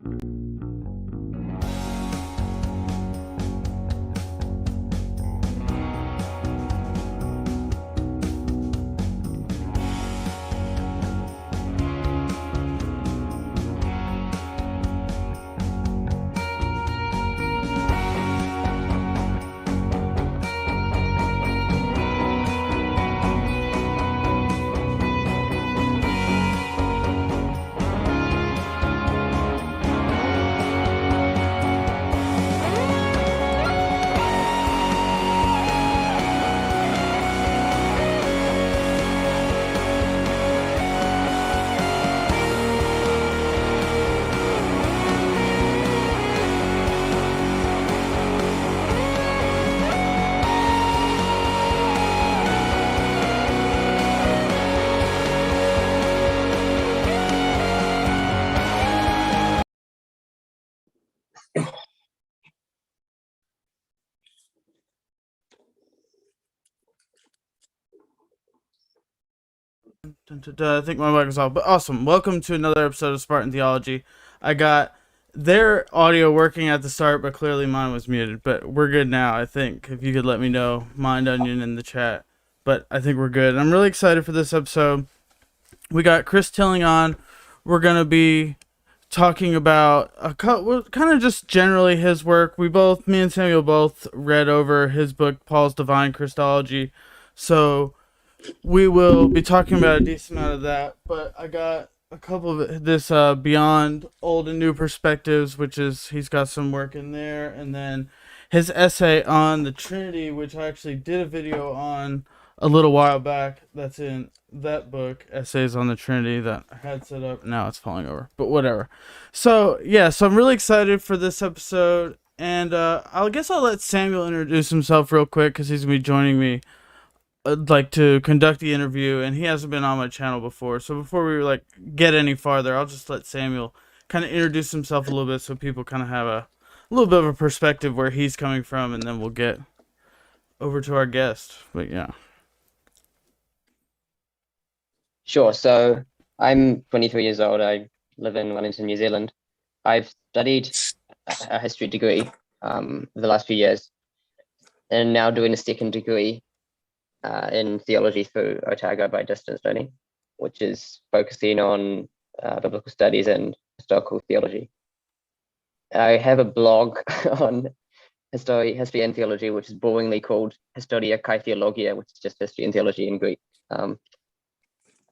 I think my mic was off, but awesome. Welcome to another episode of Spartan Theology. I got their audio working at the start, but clearly mine was muted. But we're good now, I think. If you could let me know, Mind Onion in the chat. But I think we're good. I'm really excited for this episode. We got Chris Tilling on. We're going to be talking about kind of just generally his work. Me and Samuel both read over his book, Paul's Divine Christology. So we will be talking about a decent amount of that, but I got a couple of this Beyond Old and New Perspectives, which is, he's got some work in there, and then his essay on the Trinity, which I actually did a video on a little while back. That's in that book, Essays on the Trinity, that I had set up. Now it's falling over, but whatever. So yeah, so I'm really excited for this episode, and I guess I'll let Samuel introduce himself real quick, because he's going to be joining me like to conduct the interview, and he hasn't been on my channel before. So before we get any farther, I'll just let Samuel kind of introduce himself a little bit, so people kind of have a little bit of a perspective where he's coming from, and then we'll get over to our guest. But yeah. Sure. So I'm 23 years old. I live in Wellington, New Zealand. I've studied a history degree for the last few years, and now doing a second degree in theology through Otago by distance learning, which is focusing on biblical studies and historical theology. I have a blog on history and theology, which is boringly called Historia kai Theologia, which is just history and theology in Greek,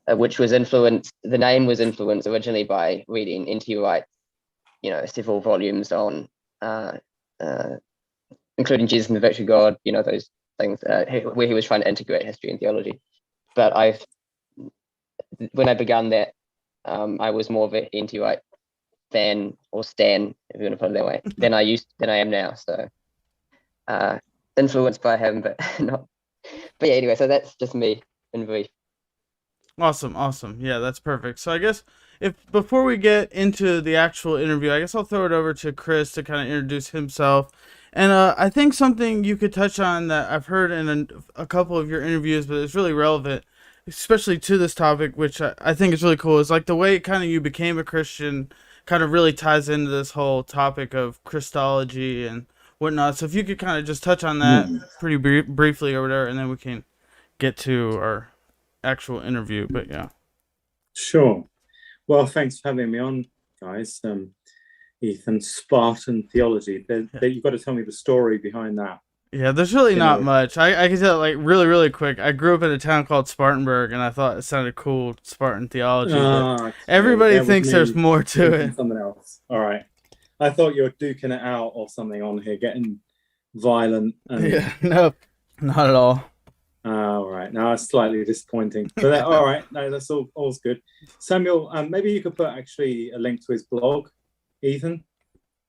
which was influenced, the name was influenced originally by reading N.T. Wright's, several volumes on, including Jesus and the Victory God, those things, where he was trying to integrate history and theology. But when I began that, I was more of an N.T. Wright fan, or stan, if you want to put it that way, than I am now. So influenced by him, but not. But yeah, anyway, so that's just me in brief. Awesome. Yeah, that's perfect. So I guess before we get into the actual interview, I guess I'll throw it over to Chris to kind of introduce himself. And I think something you could touch on that I've heard in a couple of your interviews, but it's really relevant, especially to this topic, which I think is really cool, is like the way kind of you became a Christian kind of really ties into this whole topic of Christology and whatnot. So if you could kind of just touch on that pretty briefly or whatever, and then we can get to our actual interview. But yeah. Sure. Well, thanks for having me on, guys. Ethan, Spartan Theology. You've got to tell me the story behind that. Yeah, there's really not much. I can tell really, really quick. I grew up in a town called Spartanburg, and I thought it sounded cool, Spartan Theology. But everybody thinks there's more to it. Something else. All right. I thought you were duking it out or something on here, getting violent. Yeah, no, not at all. All right. Now it's slightly disappointing. But all right. No, that's all's good. Samuel, maybe you could put actually a link to his blog, Ethan,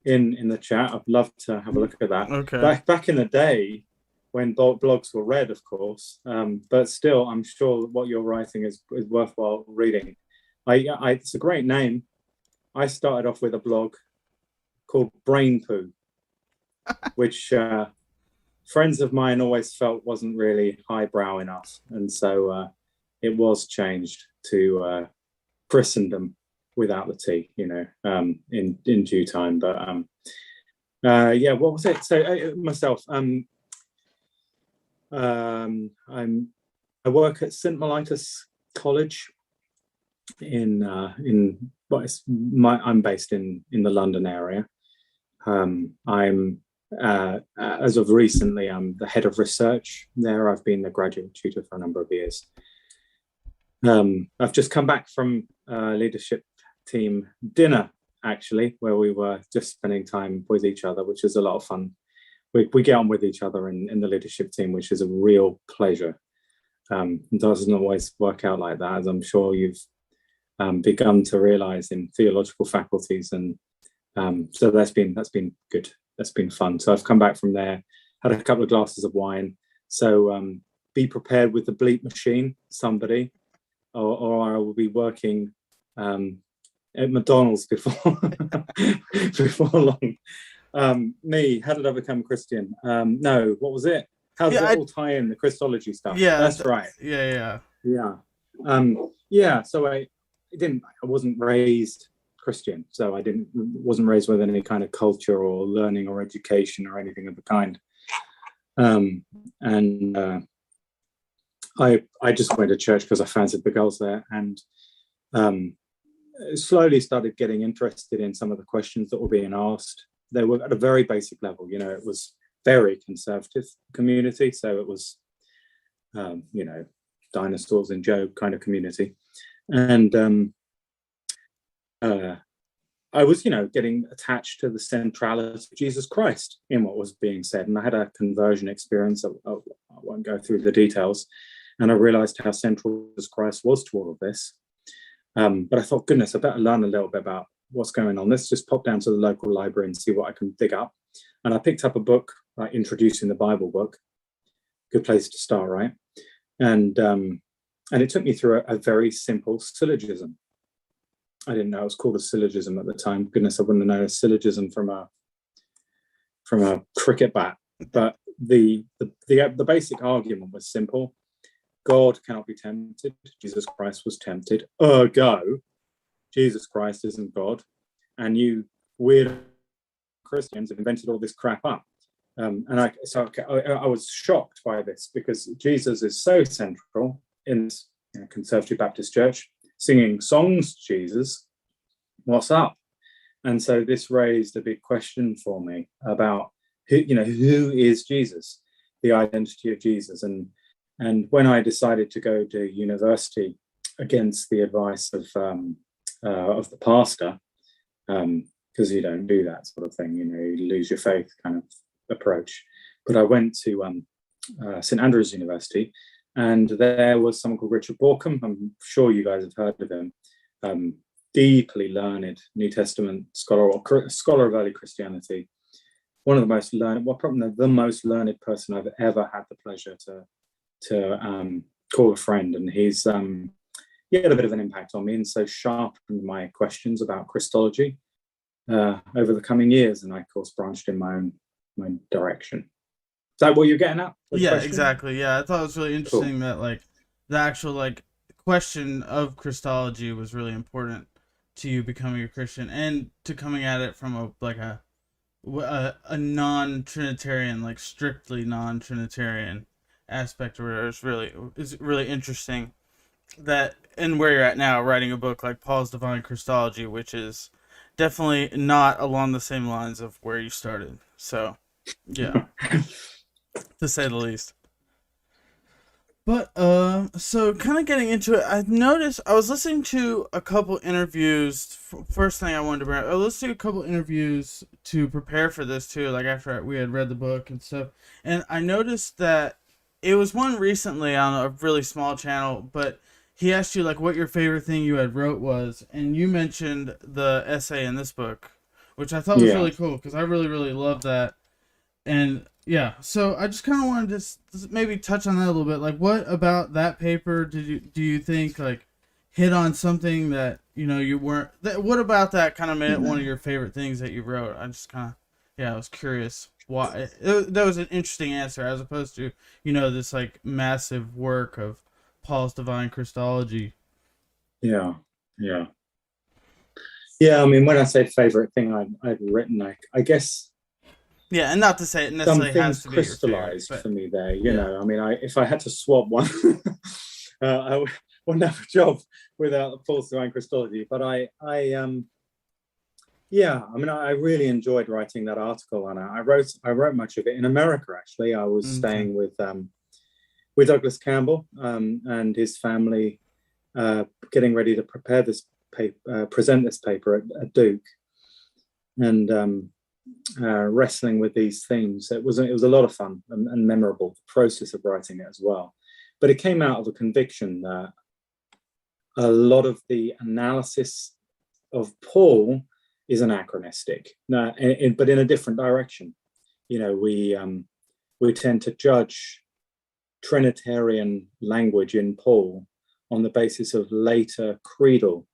in the chat. I'd love to have a look at that. Okay. Back in the day when blogs were read, of course, but still, I'm sure what you're writing is worthwhile reading. It's a great name. I started off with a blog called Brain Poo, which friends of mine always felt wasn't really highbrow enough, and so it was changed to Christendom, without the T, in due time. But yeah, what was it? So myself, I work at St Mellitus College I'm based in the London area. I'm as of recently, I'm the head of research there. I've been the graduate tutor for a number of years. I've just come back from leadership team dinner, actually, where we were just spending time with each other, which is a lot of fun. We get on with each other in the leadership team, which is a real pleasure. It doesn't always work out like that, as I'm sure you've begun to realize in theological faculties, and so that's been good. That's been fun. So I've come back from there, had a couple of glasses of wine. So be prepared with the bleep machine, somebody, or I will be working at McDonald's before before long. Me, how did I become a Christian? No, what was it? How does it all tie in, the Christology stuff? Yeah, that's right. Yeah. So I wasn't raised Christian, so I wasn't raised with any kind of culture or learning or education or anything of the kind. I just went to church because I fancied the girls there, and slowly started getting interested in some of the questions that were being asked. They were at a very basic level. It was very conservative community, so it was dinosaurs and Job kind of community, and I was getting attached to the centrality of Jesus Christ in what was being said, and I had a conversion experience. I won't go through the details, and I realized how central Jesus Christ was to all of this. But I thought, goodness, I better learn a little bit about what's going on. Let's just pop down to the local library and see what I can dig up. And I picked up a book, like Introducing the Bible book. Good place to start, right? And it took me through a very simple syllogism. I didn't know it was called a syllogism at the time. Goodness, I wouldn't have known a syllogism from a cricket bat. But the basic argument was simple. God cannot be tempted. Jesus Christ was tempted. Ergo, Jesus Christ isn't God. And you weird Christians have invented all this crap up. And I was shocked by this, because Jesus is so central in Conservative Baptist Church, singing songs to Jesus. What's up? And so this raised a big question for me about who is Jesus, the identity of Jesus. And when I decided to go to university against the advice of the pastor, because you don't do that sort of thing, you lose your faith kind of approach. But I went to St Andrews University, and there was someone called Richard Borkham. I'm sure you guys have heard of him. Deeply learned New Testament scholar, or scholar of early Christianity. One of the most learned, probably the most learned person I've ever had the pleasure to call a friend. And he's he had a bit of an impact on me, and so sharpened my questions about Christology over the coming years. And I, of course, branched in my own direction. Is that what you're getting at? Yeah, exactly. Yeah, I thought it was really interesting that the actual question of Christology was really important to you becoming a Christian, and to coming at it from a non-Trinitarian, strictly non-Trinitarian aspect, where it's really interesting that, and where you're at now, writing a book like Paul's Divine Christology, which is definitely not along the same lines of where you started. So, yeah, to say the least. But, so kind of getting into it, I noticed, I was listening to a couple interviews. First thing I wanted to bring up, I listened to a couple interviews to prepare for this too, after we had read the book and stuff. And I noticed that it was one recently on a really small channel, but he asked you what your favorite thing you had wrote was, and you mentioned the essay in this book, which I thought was really cool, because I really, really love that. And yeah, so I just kind of wanted to maybe touch on that a little bit. What about that paper do you think hit on something that you weren't? What about that kind of made it one of your favorite things that you wrote? I just kind of I was curious why. That was an interesting answer, as opposed to this massive work of Paul's Divine Christology. Yeah. Yeah, I mean, when I say favorite thing I'd written, I guess Yeah, and not to say it some necessarily has things to be your favorite, crystallized but for me there. yeah. I mean, if I had to swap one, I wouldn't have a job without Paul's divine Christology. But yeah, I mean, I really enjoyed writing that article, and I wrote much of it in America. Actually, I was Okay. staying with Douglas Campbell and his family, getting ready to prepare this paper, present this paper at Duke, and wrestling with these themes. It was a lot of fun and memorable, the process of writing it as well. But it came out of a conviction that a lot of the analysis of Paul is anachronistic, but in a different direction. We tend to judge Trinitarian language in Paul on the basis of later creedal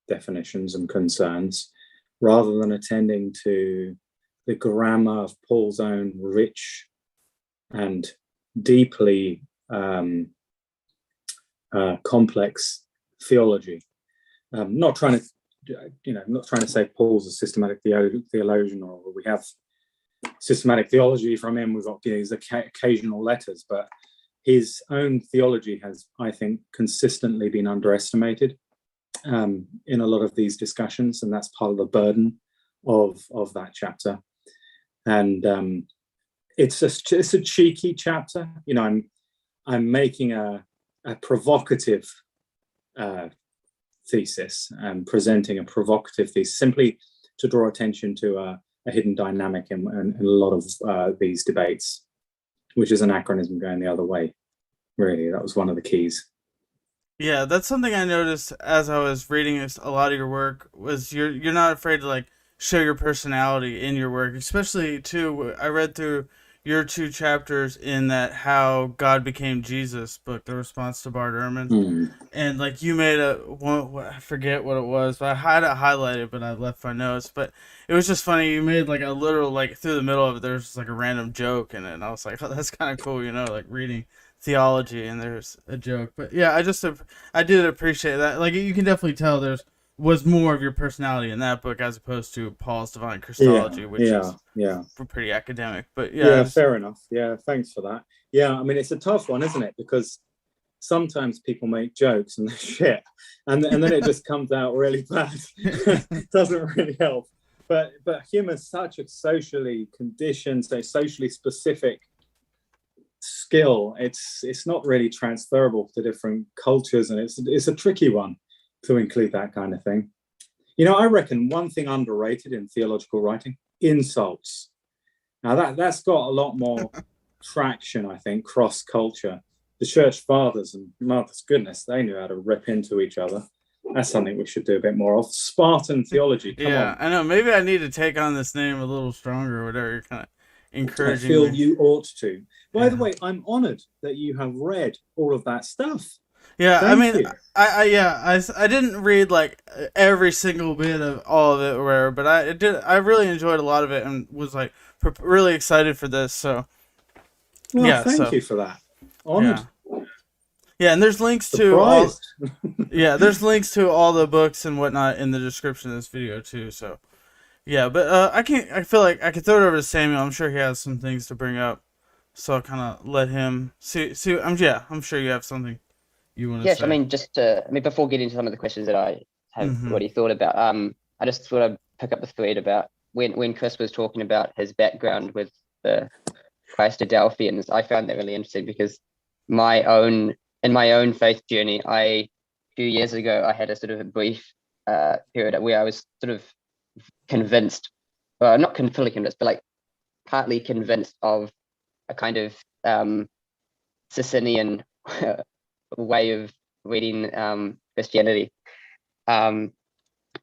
definitions and concerns, rather than attending to the grammar of Paul's own rich and deeply complex theology. Not trying to say Paul's a systematic theologian, or we have systematic theology from him. We've got his occasional letters, but his own theology has, I think, consistently been underestimated in a lot of these discussions, and that's part of the burden of that chapter. And it's a cheeky chapter. I'm making a provocative thesis and presenting a provocative thesis simply to draw attention to a hidden dynamic in a lot of these debates, which is anachronism going the other way. Really, that was one of the keys. Yeah, that's something I noticed as I was reading a lot of your work, was you're not afraid to like show your personality in your work, especially too. I read through your 2 chapters in that How God Became Jesus book, the response to Bart Ehrman, and like you made I forget what it was, but I had it highlighted, but I left my notes. But it was just funny. You made like a literal, like through the middle of it, there's just like a random joke in it, and I was like, oh, that's kind of cool, like reading theology and there's a joke. But yeah, I did appreciate that. Like you can definitely tell was more of your personality in that book as opposed to Paul's Divine Christology, which is pretty academic. But yeah, fair enough. Yeah, thanks for that. Yeah, I mean, it's a tough one, isn't it? Because sometimes people make jokes and they're shit, and then it just comes out really bad. Doesn't really help. But humor is such a socially conditioned, socially specific skill. It's not really transferable to different cultures, and it's a tricky one to include that kind of thing. I reckon one thing underrated in theological writing: insults. Now that's got a lot more traction, I think, cross culture. The church fathers and mother's goodness, they knew how to rip into each other. That's something we should do a bit more of. Spartan theology. Come on. I know. Maybe I need to take on this name a little stronger or whatever. You're kind of encouraging I feel me. you ought to. By the way, I'm honored that you have read all of that stuff. Yeah, Thank I mean, you. I didn't read like every single bit of all of it or whatever, but I did. I really enjoyed a lot of it and was like really excited for this. So, well, yeah, thank you for that. Honored. Yeah, and there's links Surprised. to there's links to all the books and whatnot in the description of this video too. So, yeah, but I feel like I could throw it over to Samuel. I'm sure he has some things to bring up, so I'll kind of let him see. I'm sure you have something you want to say. I mean, before getting into some of the questions that I have already thought about, I just thought I'd pick up the thread about when Chris was talking about his background with the Christadelphians. I found that really interesting because in my own faith journey, a few years ago, I had a sort of a brief period where I was sort of convinced, not fully convinced, but like partly convinced of a kind of Socinian way of reading Christianity.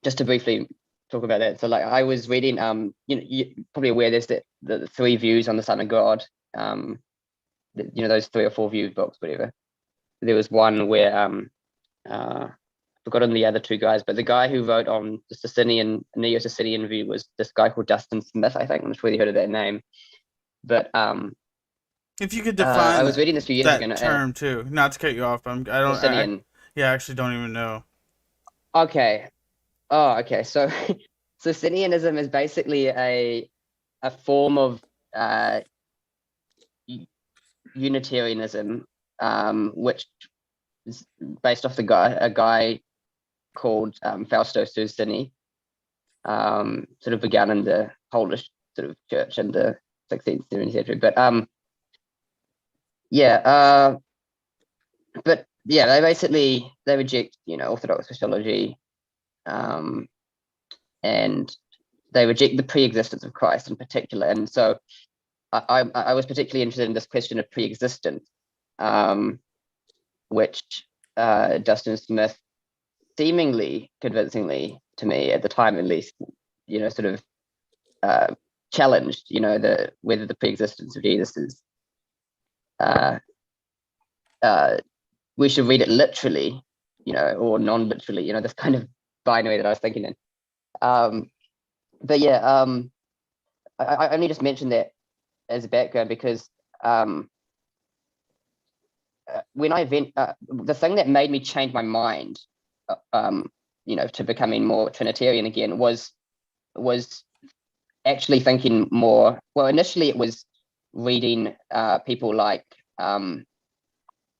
Just to briefly talk about that. So like I was reading, you're probably aware there's the 3 views on the Son of God, those 3 or 4 view books, whatever. There was one where I've forgotten the other 2 guys, but the guy who wrote on the Socinian, Neo-Socinian view was this guy called Dustin Smith, I think. I'm not sure you heard of that name. But if you could define I was reading this a few years ago, term too, not to cut you off, but I actually don't even know. Okay. Oh, okay. So Socinianism is basically a form of Unitarianism, which is based off a guy called Fausto Susini, sort of began in the Polish sort of church in the 16th, 17th century. But they reject, Orthodox Christology, and they reject the pre-existence of Christ in particular. And so I was particularly interested in this question of pre-existence, which Dustin Smith seemingly convincingly, to me at the time at least, sort of challenged, whether the pre-existence of Jesus is we should read it literally, or non-literally, this kind of binary that I was thinking in. But yeah, I only just mentioned that as a background because when the thing that made me change my mind, to becoming more Trinitarian again was actually thinking more. Well, initially it was reading people like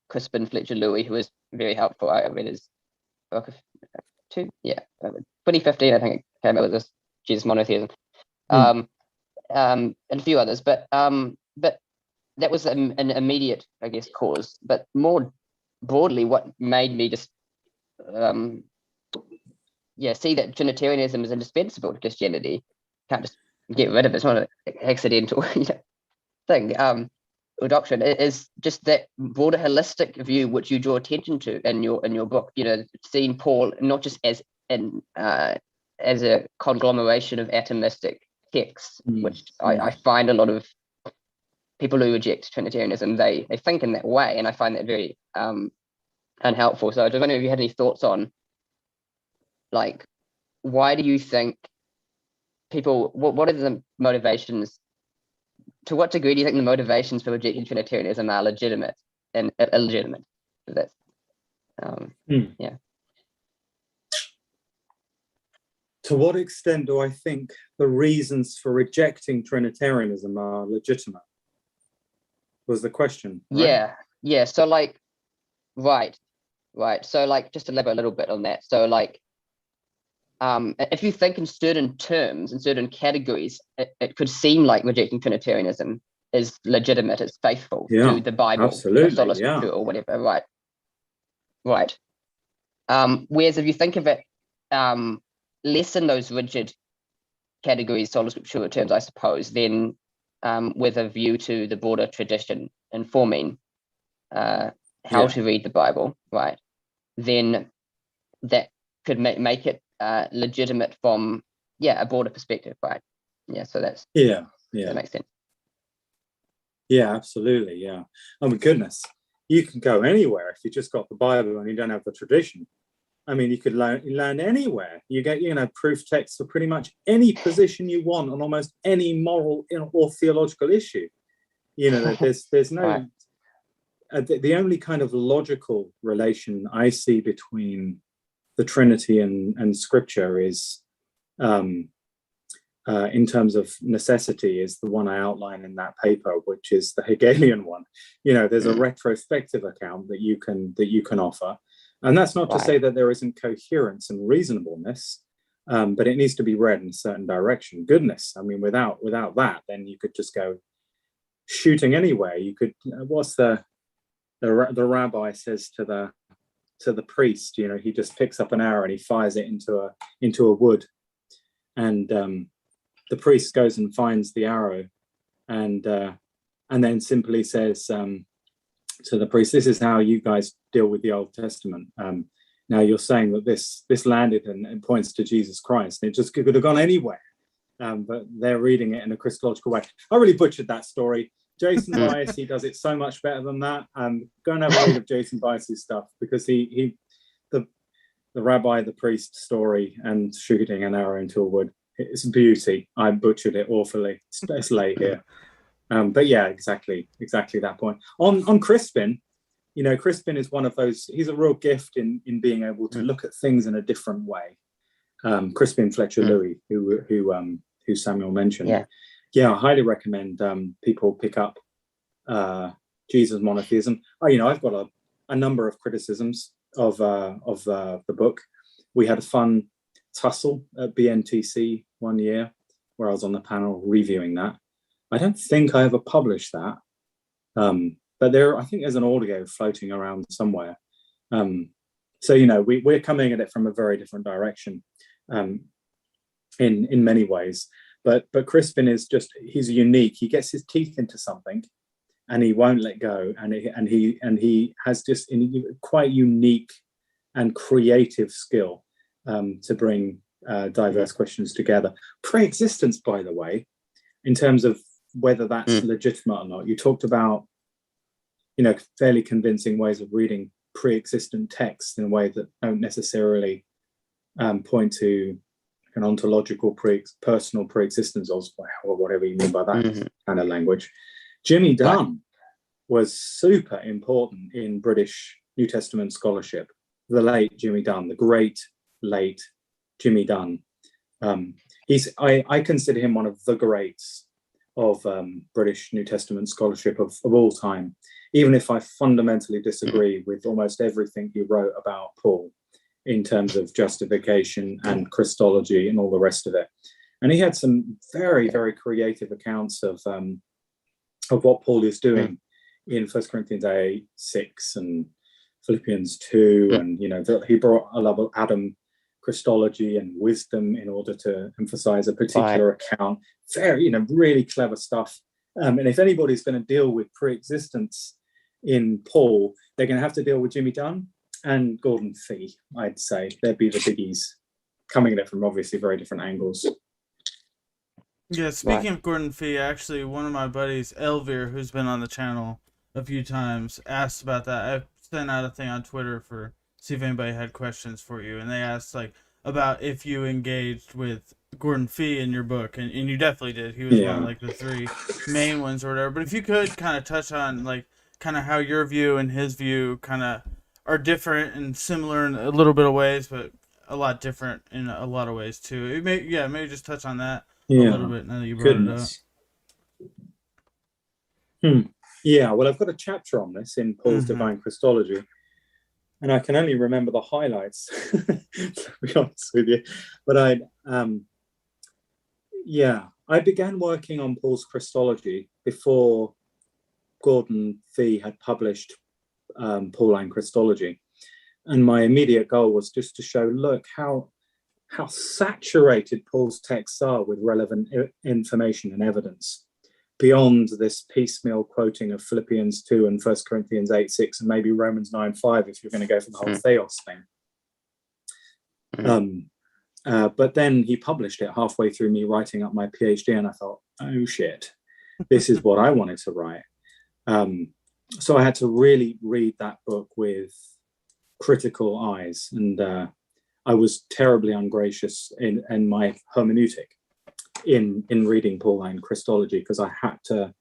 Crispin Fletcher Louis, who was very helpful. I read his book 2015, I think it came out with this Jesus Monotheism, and a few others, but that was an immediate, I guess, cause. But more broadly, what made me just see that Trinitarianism is indispensable to Christianity. Can't just get rid of it. It's not an accidental thing. Or doctrine. It is just that broader holistic view which you draw attention to in your book. Seeing Paul not just as a conglomeration of atomistic texts, which I find a lot of people who reject Trinitarianism, they think in that way, and I find that very unhelpful. So I was wondering if you had any thoughts on, like, why do you think people? What are the motivations? To what degree do you think the motivations for rejecting Trinitarianism are legitimate and illegitimate? That's yeah. To what extent do I think the reasons for rejecting Trinitarianism are legitimate? Was the question, right? Yeah. So like, right. So like, just to elaborate a little bit on that. So like, if you think in certain terms, in certain categories, it could seem like rejecting Trinitarianism is legitimate, it's faithful to the Bible, absolutely, sola scriptura, or whatever, right. Whereas if you think of it less in those rigid categories, sola scriptura terms, I suppose, then with a view to the broader tradition informing how to read the Bible, right, then that could make it legitimate from a broader perspective, right? So that's that makes sense. Absolutely. Oh my goodness, you can go anywhere if you just got the Bible and you don't have the tradition. I mean, you could learn anywhere. You get proof texts for pretty much any position you want on almost any moral or theological issue. There's no right. The only kind of logical relation I see between the Trinity and Scripture is, in terms of necessity, is the one I outline in that paper, which is the Hegelian one. There's a retrospective account that you can offer, and that's not to say that there isn't coherence and reasonableness, but it needs to be read in a certain direction. Goodness, I mean, without that, then you could just go shooting anywhere. You could. What's the rabbi says to the priest? He just picks up an arrow and he fires it into a wood, and the priest goes and finds the arrow, and then simply says to the priest, "This is how you guys deal with the Old Testament. Now you're saying that this landed and points to Jesus Christ. It just could have gone anywhere, but they're reading it in a Christological way." I really butchered that story. Jason Bias, he does it so much better than that. Go and have a read of Jason Bias's stuff, because the rabbi, the priest story and shooting an arrow into a wood, it's a beauty. I butchered it awfully. It's late here. But yeah, exactly that point. On Crispin, Crispin is one of those, he's a real gift in being able to look at things in a different way. Crispin Fletcher Louis, who Samuel mentioned. Yeah, I highly recommend people pick up Jesus Monotheism. I've got a number of criticisms of the book. We had a fun tussle at BNTC one year where I was on the panel reviewing that. I don't think I ever published that, but I think there's an audio floating around somewhere. So we're coming at it from a very different direction in many ways. But Crispin he's unique. He gets his teeth into something, and he won't let go. And he has just quite unique and creative skill to bring diverse questions together. Pre-existence, by the way, in terms of whether that's legitimate or not. You talked about, fairly convincing ways of reading pre-existent texts in a way that don't necessarily point to an ontological personal pre-existence or whatever you mean by that kind of language. Jimmy Dunn was super important in British New Testament scholarship. The late Jimmy Dunn, the great late Jimmy Dunn. I consider him one of the greats of British New Testament scholarship of all time, even if I fundamentally disagree with almost everything he wrote about Paul in terms of justification and Christology and all the rest of it. And he had some very, very creative accounts of what Paul is doing in 1 Corinthians 8, 6 and Philippians 2. And, he brought a level of Adam Christology and wisdom in order to emphasize a particular account. Very, really clever stuff. And if anybody's going to deal with pre-existence in Paul, they're going to have to deal with Jimmy Dunn and Gordon Fee, I'd say. They'd be the biggies, coming at it from obviously very different angles. Yeah, speaking of Gordon Fee, actually, one of my buddies, Elvir, who's been on the channel a few times, asked about that. I sent out a thing on Twitter for see if anybody had questions for you, and they asked about if you engaged with Gordon Fee in your book, and you definitely did. He was one of the three main ones or whatever. But if you could kind of touch on kind of how your view and his view kind of are different and similar in a little bit of ways, but a lot different in a lot of ways too. Maybe just touch on that a little bit now that you brought it up. Yeah, well, I've got a chapter on this in Paul's Divine Christology, and I can only remember the highlights, to be honest with you. But I began working on Paul's Christology before Gordon Fee had published Pauline Christology. And my immediate goal was just to show, look, how saturated Paul's texts are with relevant information and evidence, beyond this piecemeal quoting of Philippians 2 and 1 Corinthians 8, 6, and maybe Romans 9, 5, if you're going to go for the whole theos thing. But then he published it halfway through me writing up my PhD, and I thought, oh shit, this is what I wanted to write. So I had to really read that book with critical eyes, and I was terribly ungracious in my hermeneutic in reading Pauline Christology, because I had to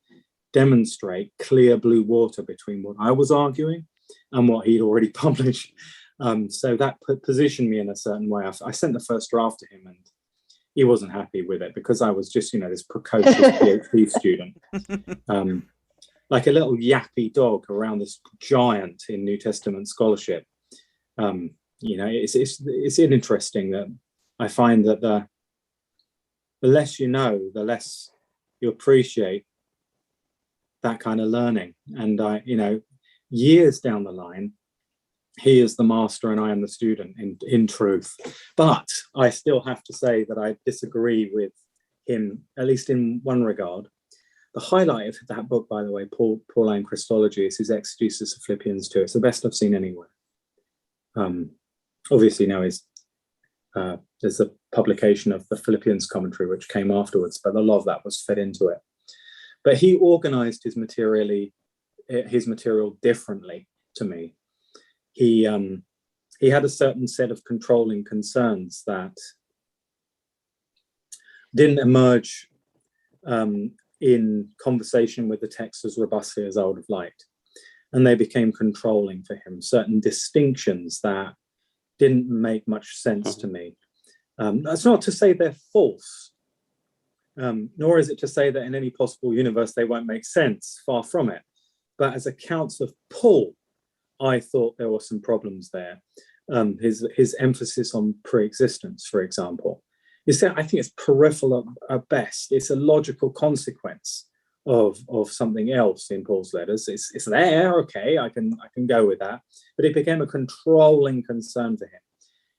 demonstrate clear blue water between what I was arguing and what he'd already published. So that positioned me in a certain way. I sent the first draft to him, and he wasn't happy with it because I was just, this precocious PhD student, like a little yappy dog around this giant in New Testament scholarship. It's interesting that I find that the less you know, the less you appreciate that kind of learning. And years down the line, he is the master and I am the student in truth. But I still have to say that I disagree with him, at least in one regard. The highlight of that book, by the way, Pauline Christology, is his exegesis of Philippians 2. It's the best I've seen anywhere. Obviously now there's the publication of the Philippians commentary, which came afterwards, but a lot of that was fed into it. But he organized his material differently to me. He had a certain set of controlling concerns that didn't emerge in conversation with the text as robustly as I would have liked. And they became controlling for him, certain distinctions that didn't make much sense to me. That's not to say they're false, nor is it to say that in any possible universe they won't make sense, far from it. But as accounts of Paul, I thought there were some problems there. His emphasis on pre-existence, for example, is that I think it's peripheral at best. It's a logical consequence of something else in Paul's letters. It's there, okay, I can go with that. But it became a controlling concern for him.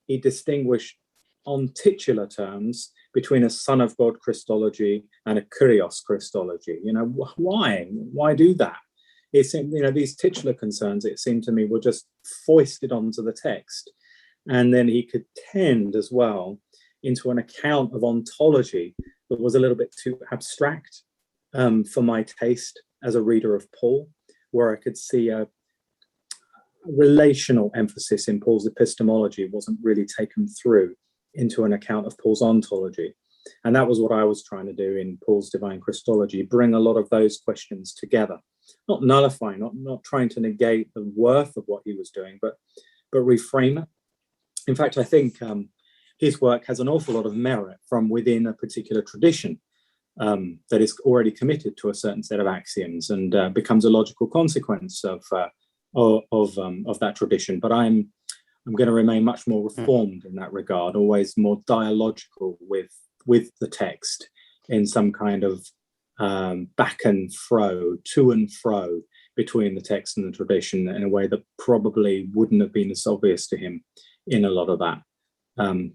He distinguished on titular terms between a Son of God Christology and a Kyrios Christology. Why do that? It seemed, these titular concerns, it seemed to me, were just foisted onto the text. And then he could tend as well into an account of ontology that was a little bit too abstract for my taste as a reader of Paul, where I could see a relational emphasis in Paul's epistemology wasn't really taken through into an account of Paul's ontology. And that was what I was trying to do in Paul's divine Christology, bring a lot of those questions together, not nullifying, not trying to negate the worth of what he was doing, but reframe it. In fact, I think his work has an awful lot of merit from within a particular tradition that is already committed to a certain set of axioms and becomes a logical consequence of that tradition. But I'm going to remain much more reformed in that regard, always more dialogical with the text in some kind of back and fro, to and fro between the text and the tradition in a way that probably wouldn't have been as obvious to him in a lot of that.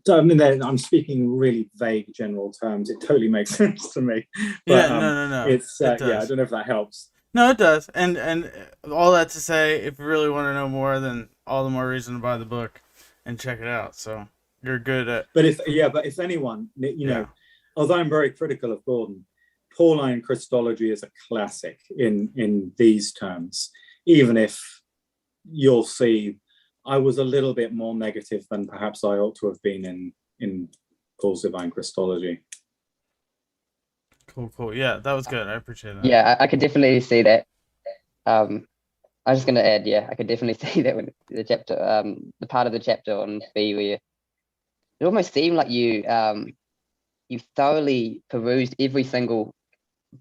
So I mean, I'm speaking really vague general terms. It totally makes sense to me. But, no. It's it yeah, I don't know if that helps. No, it does. And all that to say, if you really want to know more, then all the more reason to buy the book and check it out. So you're good at. But if anyone, although I'm very critical of Gordon, Pauline Christology is a classic in these terms. Even if you'll see, I was a little bit more negative than perhaps I ought to have been in Paul's divine Christology. Cool. Yeah, that was good. I appreciate that. Yeah, I could definitely see that. I was just going to add, I could definitely see that when the chapter, the part of the chapter on B where it almost seemed like you thoroughly perused every single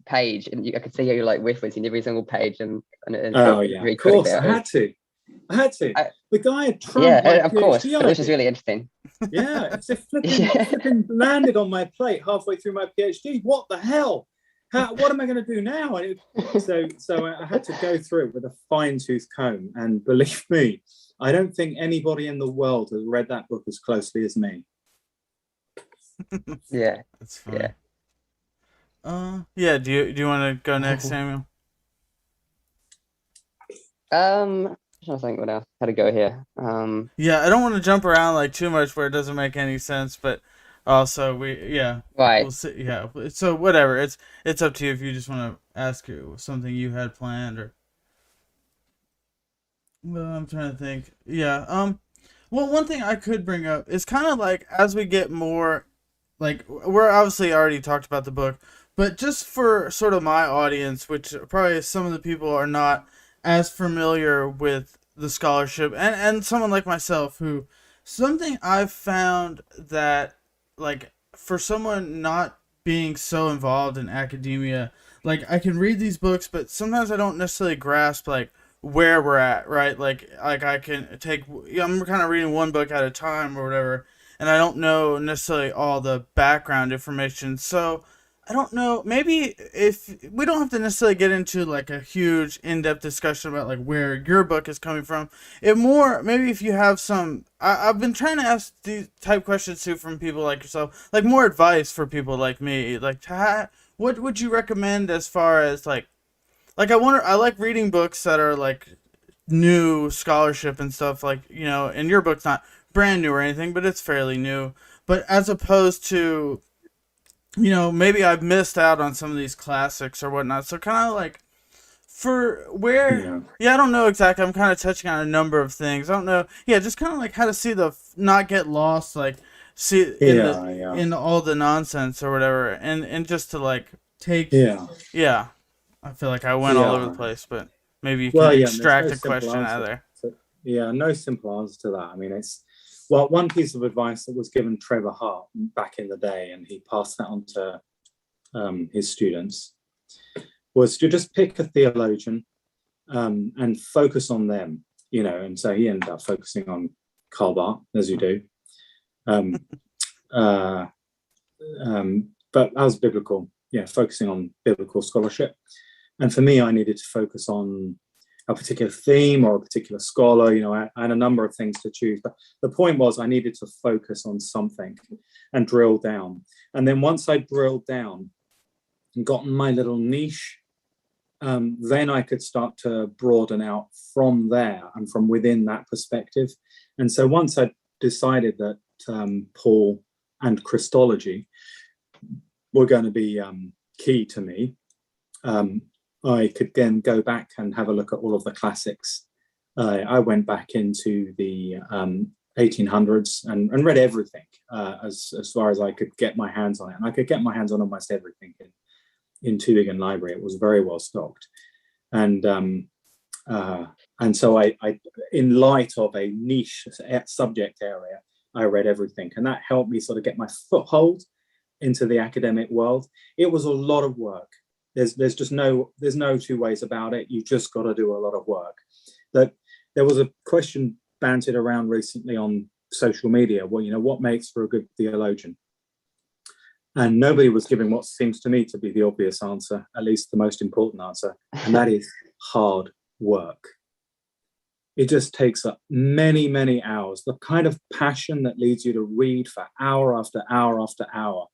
page, and I could see how you're like referencing every single page and of course, I had to. The guy had trumped my of course, PhD which is really interesting. Yeah, it's a flipping landed on my plate halfway through my PhD. What the hell? What am I going to do now? So I had to go through it with a fine-tooth comb, and believe me, I don't think anybody in the world has read that book as closely as me. Yeah, that's fine. Yeah. Do you want to go next, Samuel? I'm trying to think how to go here. Yeah, I don't want to jump around like too much where it doesn't make any sense, but also right. We'll see. Yeah, so whatever. It's up to you if you just want to ask something you had planned or. Well, I'm trying to think. Yeah. Well, one thing I could bring up is kind of like as we get more, like we're obviously already talked about the book, but just for sort of my audience, which probably some of the people are not as familiar with the scholarship, and someone like myself who, something I've found that, like, for someone not being so involved in academia, like, I can read these books, but sometimes I don't necessarily grasp, like, where we're at, right? Like I can take, I'm kind of reading one book at a time or whatever, and I don't know necessarily all the background information, so I don't know, maybe if we don't have to necessarily get into like a huge in-depth discussion about like where your book is coming from. Maybe if you have some, I've been trying to ask these type questions too from people like yourself, like more advice for people like me, like what would you recommend as far as like I like reading books that are like new scholarship and stuff, like, and your book's not brand new or anything, but it's fairly new, but as opposed to, maybe I've missed out on some of these classics or whatnot. So kind of like for where, I don't know exactly. I'm kind of touching on a number of things. I don't know. Yeah, just kind of like how to see not get lost, like see in all the nonsense or whatever, and just to like take. Yeah. I feel like I went all over the place, but maybe you can extract a question out of there. No simple answer to that. I mean, well, one piece of advice that was given Trevor Hart back in the day, and he passed that on to his students, was to just pick a theologian and focus on them, and so he ended up focusing on Karl Barth, as you do. But that was biblical, focusing on biblical scholarship. And for me, I needed to focus on a particular theme or a particular scholar. I had a number of things to choose, but the point was I needed to focus on something and drill down. And then once I drilled down and gotten my little niche, then I could start to broaden out from there and from within that perspective. And so once I decided that Paul and Christology were going to be key to me, I could then go back and have a look at all of the classics. I went back into the 1800s and read everything as far as I could get my hands on it. And I could get my hands on almost everything in Tübingen Library. It was very well stocked. And so I, in light of a niche subject area, I read everything. And that helped me sort of get my foothold into the academic world. It was a lot of work. There's no two ways about it. You just got to do a lot of work. That there was a question banted around recently on social media. Well, what makes for a good theologian? And nobody was giving what seems to me to be the obvious answer, at least the most important answer, and that is hard work. It just takes up many, many hours. The kind of passion that leads you to read for hour after hour after hour,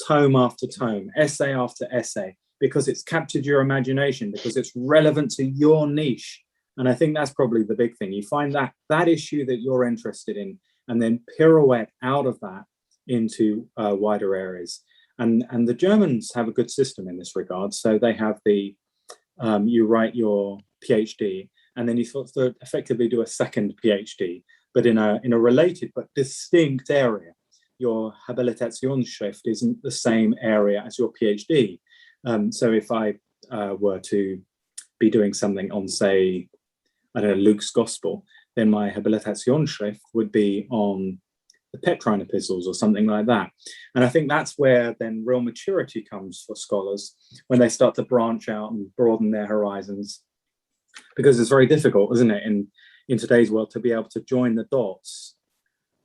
tome after tome, essay after essay, because it's captured your imagination, because it's relevant to your niche. And I think that's probably the big thing. You find that issue that you're interested in, and then pirouette out of that into wider areas. And the Germans have a good system in this regard. So they have you write your PhD, and then you sort of effectively do a second PhD, but in a related but distinct area. Your Habilitationsschrift isn't the same area as your PhD. So if I were to be doing something on, say, I don't know, Luke's Gospel, then my Habilitationsschrift would be on the Petrine epistles or something like that. And I think that's where then real maturity comes for scholars, when they start to branch out and broaden their horizons. Because it's very difficult, isn't it, in today's world, to be able to join the dots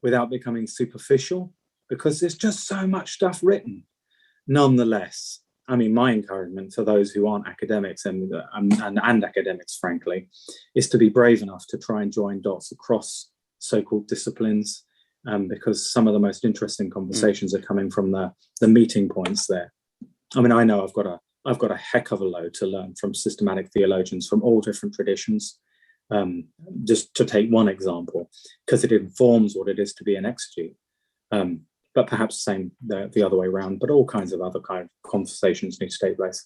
without becoming superficial, because there's just so much stuff written. Nonetheless, I mean, my encouragement to those who aren't academics and academics, frankly, is to be brave enough to try and join dots across so-called disciplines, because some of the most interesting conversations are coming from the meeting points there. I mean, I know I've got a heck of a load to learn from systematic theologians from all different traditions, just to take one example, because it informs what it is to be an exegete. But perhaps same the other way around, but all kinds of other kind of conversations need to take place.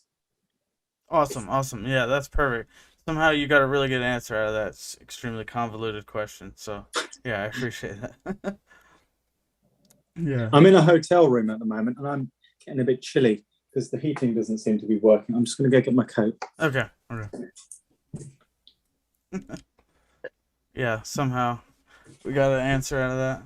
Awesome. Yeah, that's perfect. Somehow you got a really good answer out of that extremely convoluted question. So, yeah, I appreciate that. Yeah. I'm in a hotel room at the moment, and I'm getting a bit chilly because the heating doesn't seem to be working. I'm just going to go get my coat. Okay. Yeah, somehow we got an answer out of that.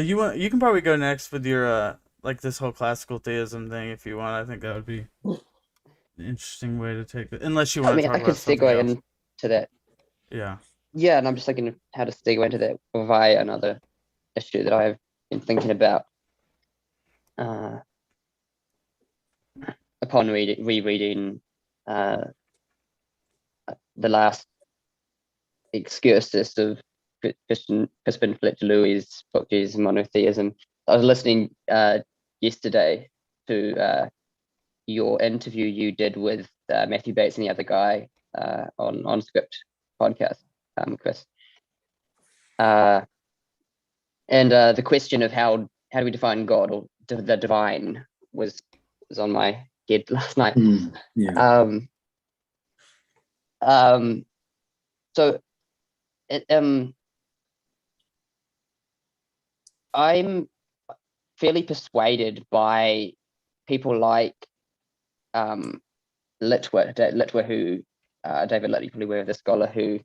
You can probably go next with your like this whole classical theism thing if you want. I think that would be an interesting way to take it. Unless you want to talk about something else. I could segue into that. Yeah, and I'm just thinking how to segue into that via another issue that I've been thinking about upon rereading the last excursus of Crispin Fletcher-Louis' book, Jesus and Monotheism. I was listening yesterday to your interview you did with Matthew Bates and the other guy on Script podcast, Chris. And the question of how do we define God or the divine was on my head last night. So I'm fairly persuaded by people like Litwer, who David Litt, you probably aware of the scholar whom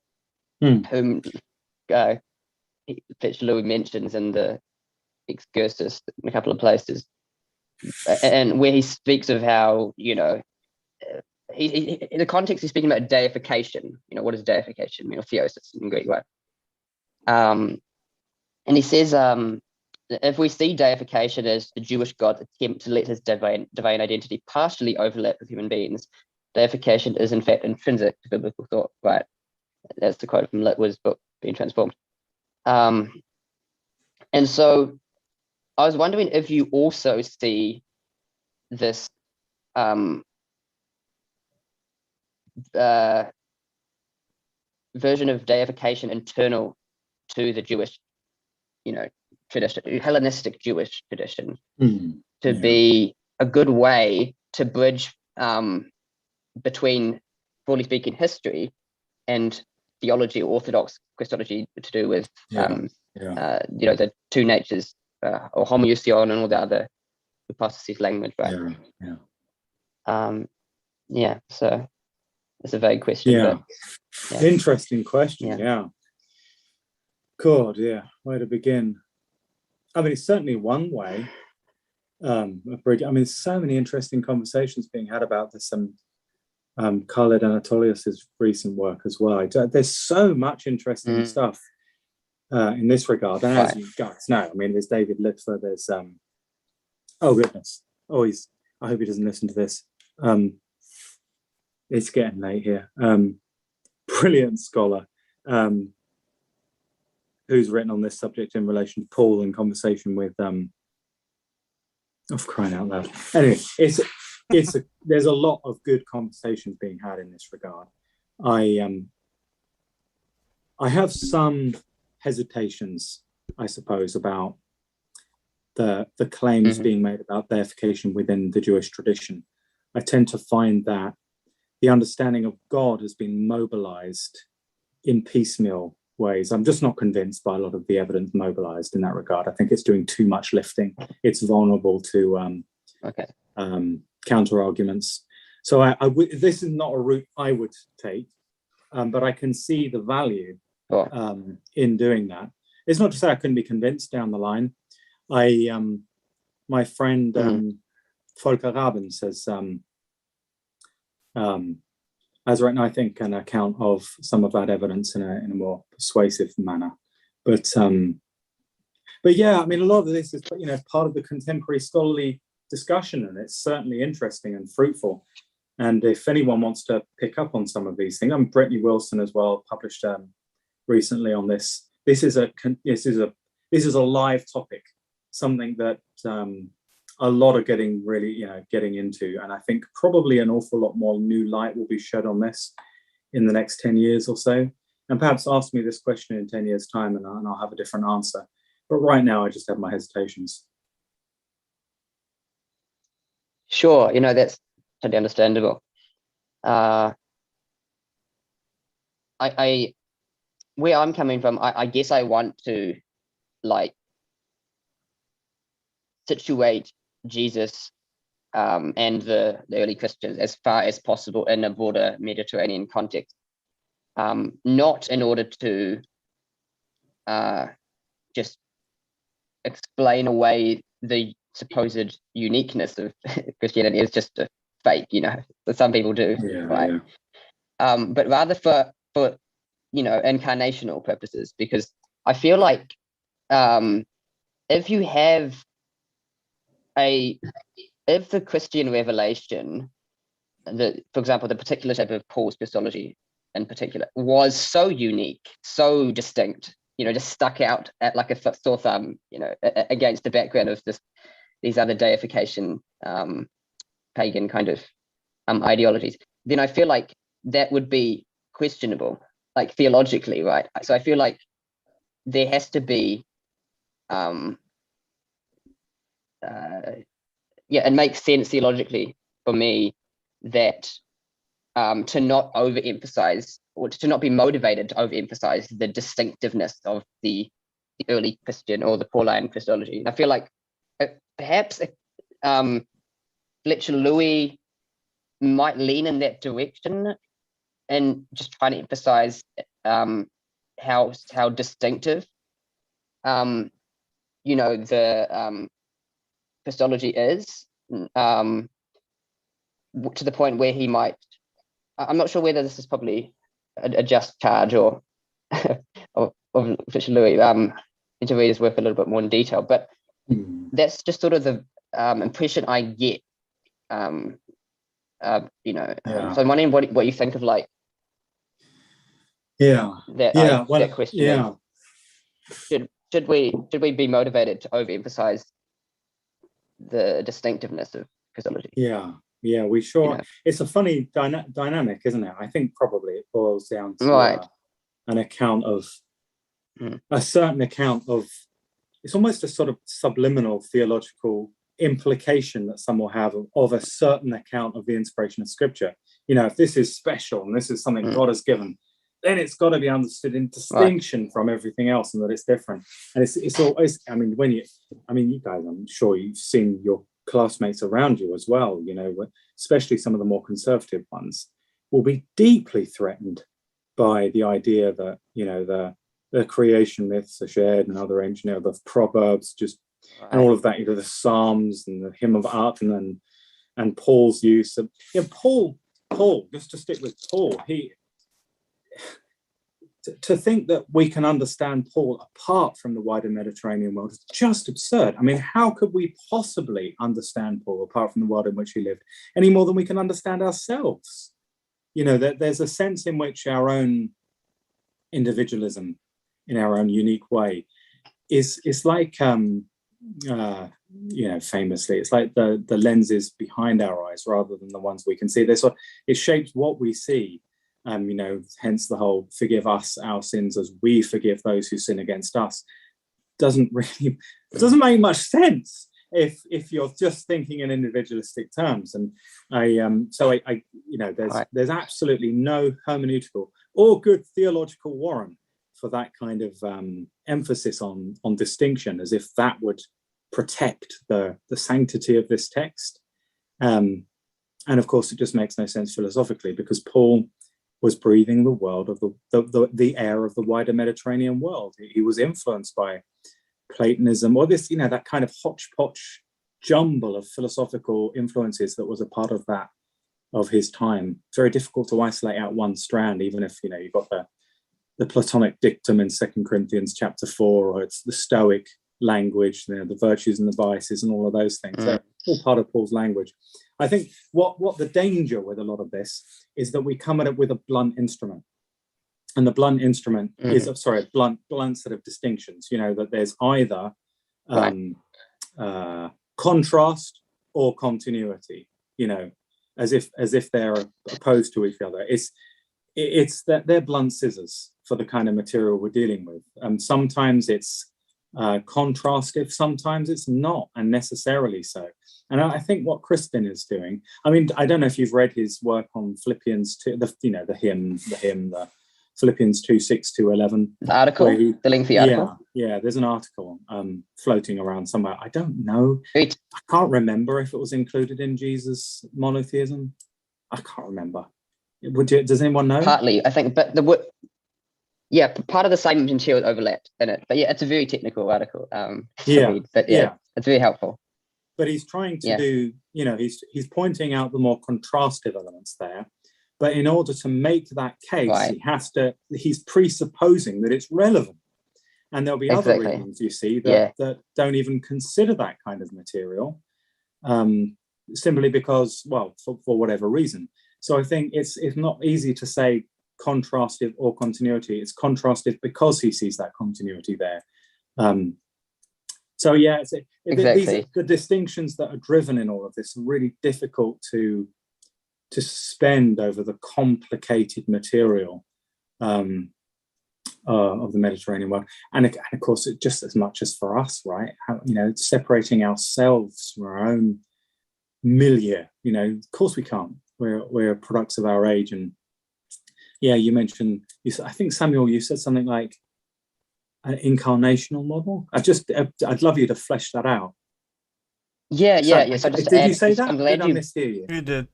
Louis mentions in the excursus in a couple of places, and where he speaks of how, in the context he's speaking about deification. What is deification? Theosis in Greek, right? And he says, if we see deification as the Jewish God's attempt to let his divine identity partially overlap with human beings, deification is in fact intrinsic to biblical thought, right? That's the quote from Litw's book, Being Transformed. And so I was wondering if you also see this version of deification internal to the Jewish, tradition, Hellenistic Jewish tradition, to be a good way to bridge between, broadly speaking, history and theology, or Orthodox Christology, to do with the two natures, or homoousion and all the other hypostases language, right? So it's a vague question. But, interesting question. God, where to begin? I mean, it's certainly one way of bridging. I mean, so many interesting conversations being had about this, Khaled Anatolius's recent work as well. There's so much interesting stuff in this regard. And as you guys know, I mean, there's David Lipfer, there's oh goodness, I hope he doesn't listen to this. It's getting late here. Brilliant scholar who's written on this subject in relation to Paul, in conversation with crying out loud. Anyway, there's a lot of good conversations being had in this regard. I have some hesitations, I suppose, about the claims being made about deification within the Jewish tradition. I tend to find that the understanding of God has been mobilized in piecemeal ways. I'm just not convinced by a lot of the evidence mobilized in that regard. I think it's doing too much lifting. It's vulnerable to counter arguments. So this is not a route I would take, but I can see the value in doing that. It's not to say I couldn't be convinced down the line. My friend Volker Rabens has written, I think, an account of some of that evidence in a more persuasive manner. But yeah, I mean, a lot of this is part of the contemporary scholarly discussion, and it's certainly interesting and fruitful. And if anyone wants to pick up on some of these things, Brittany Wilson as well published recently on this. This is a live topic, something that a lot are getting into, and I think probably an awful lot more new light will be shed on this in the next 10 years or so. And perhaps ask me this question in 10 years' time, and I'll have a different answer. But right now, I just have my hesitations. Sure, that's totally understandable. I where I'm coming from, I guess I want to situate Jesus and the early Christians as far as possible in a broader Mediterranean context, not in order to just explain away the supposed uniqueness of Christianity. Is just a fake, that some people do, right? But rather for incarnational purposes, because I feel like if you have if the Christian revelation, for example, the particular type of Paul's Christology in particular, was so unique, so distinct, just stuck out at like a sore thumb, against the background of these other deification, pagan kind of ideologies, then I feel like that would be questionable, like theologically, right? So I feel like there has to be it makes sense theologically for me that to not overemphasize, or to not be motivated to overemphasize the distinctiveness of the early Christian or the Pauline Christology. I feel like perhaps Fletcher Louis might lean in that direction and just trying to emphasize how distinctive the Christology is, to the point where he might. I'm not sure whether this is probably a just charge or of Richard Louis to read his work a little bit more in detail, but that's just sort of the impression I get. So I'm wondering what you think of that question. Should we be motivated to overemphasize the distinctiveness of Christology? Yeah, we sure. It's a funny dynamic, isn't it? I think probably it boils down to an account of a certain account of. It's almost a sort of subliminal theological implication that some will have of a certain account of the inspiration of Scripture. If this is special and this is something God has given, then it's got to be understood in distinction from everything else, and that it's different. And it's always. You guys, I'm sure you've seen your classmates around you as well, especially some of the more conservative ones, will be deeply threatened by the idea that, the creation myths are shared and other ancient, the Proverbs, and all of that, the Psalms and the hymn of Arton and Paul's use of, Paul, just to stick with Paul, to think that we can understand Paul apart from the wider Mediterranean world is just absurd. How could we possibly understand Paul apart from the world in which he lived, any more than we can understand ourselves? There's a sense in which our own individualism, in our own unique way, is like, famously, it's like the lenses behind our eyes rather than the ones we can see. It shapes what we see. Hence the whole "forgive us our sins as we forgive those who sin against us" doesn't make much sense if you're just thinking in individualistic terms. And there's absolutely no hermeneutical or good theological warrant for that kind of emphasis on distinction, as if that would protect the sanctity of this text. And of course, it just makes no sense philosophically, because Paul was breathing the world of the air of the wider Mediterranean world. He was influenced by Platonism, or this, that kind of hodgepodge jumble of philosophical influences that was a part of his time. It's very difficult to isolate out one strand, even if you've got the Platonic dictum in 2 Corinthians chapter 4, or it's the Stoic language, the virtues and the vices and all of those things. They're all part of Paul's language. I think what the danger with a lot of this is that we come at it with a blunt instrument. And the blunt instrument is, blunt set of distinctions, that there's either contrast or continuity, as if they're opposed to each other. It's that they're blunt scissors for the kind of material we're dealing with. Sometimes it's contrastive, sometimes it's not, and necessarily so. And I think what Crispin is doing, I don't know if you've read his work on Philippians 2, the hymn, the Philippians 2, 6 to 11. The article, the lengthy article? Yeah, there's an article floating around somewhere. I don't know. I can't remember if it was included in Jesus' monotheism. I can't remember. Does anyone know? Partly, I think, but part of the same material overlapped in it. But it's a very technical article to read. But it's very helpful. But he's trying to do, he's pointing out the more contrastive elements there. But in order to make that case, he's presupposing that it's relevant. And there'll be other readings, you see, that don't even consider that kind of material, simply because, for whatever reason. So I think it's not easy to say contrastive or continuity. It's contrastive because he sees that continuity there. The distinctions that are driven in all of this are really difficult to suspend over the complicated material of the Mediterranean world. And of course, it just as much as for us, right? How, separating ourselves from our own milieu, of course we can't. We're products of our age. And you mentioned, I think Samuel, you said something like an incarnational model. I'd love you to flesh that out. So did you say that? I'm glad I mishear you. You did.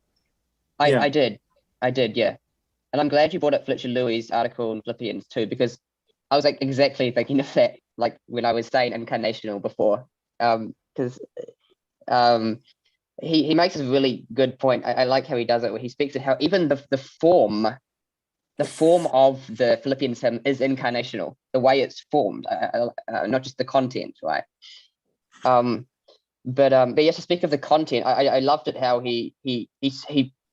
I did, and I'm glad you brought up Fletcher Louis' article in Philippians too, because I was exactly thinking of that like when I was saying incarnational before, because he makes a really good point. I like how he does it, where he speaks of how even the form of the Philippians hymn is incarnational. The way it's formed, not just the content, right? But yes, to speak of the content, I loved it how he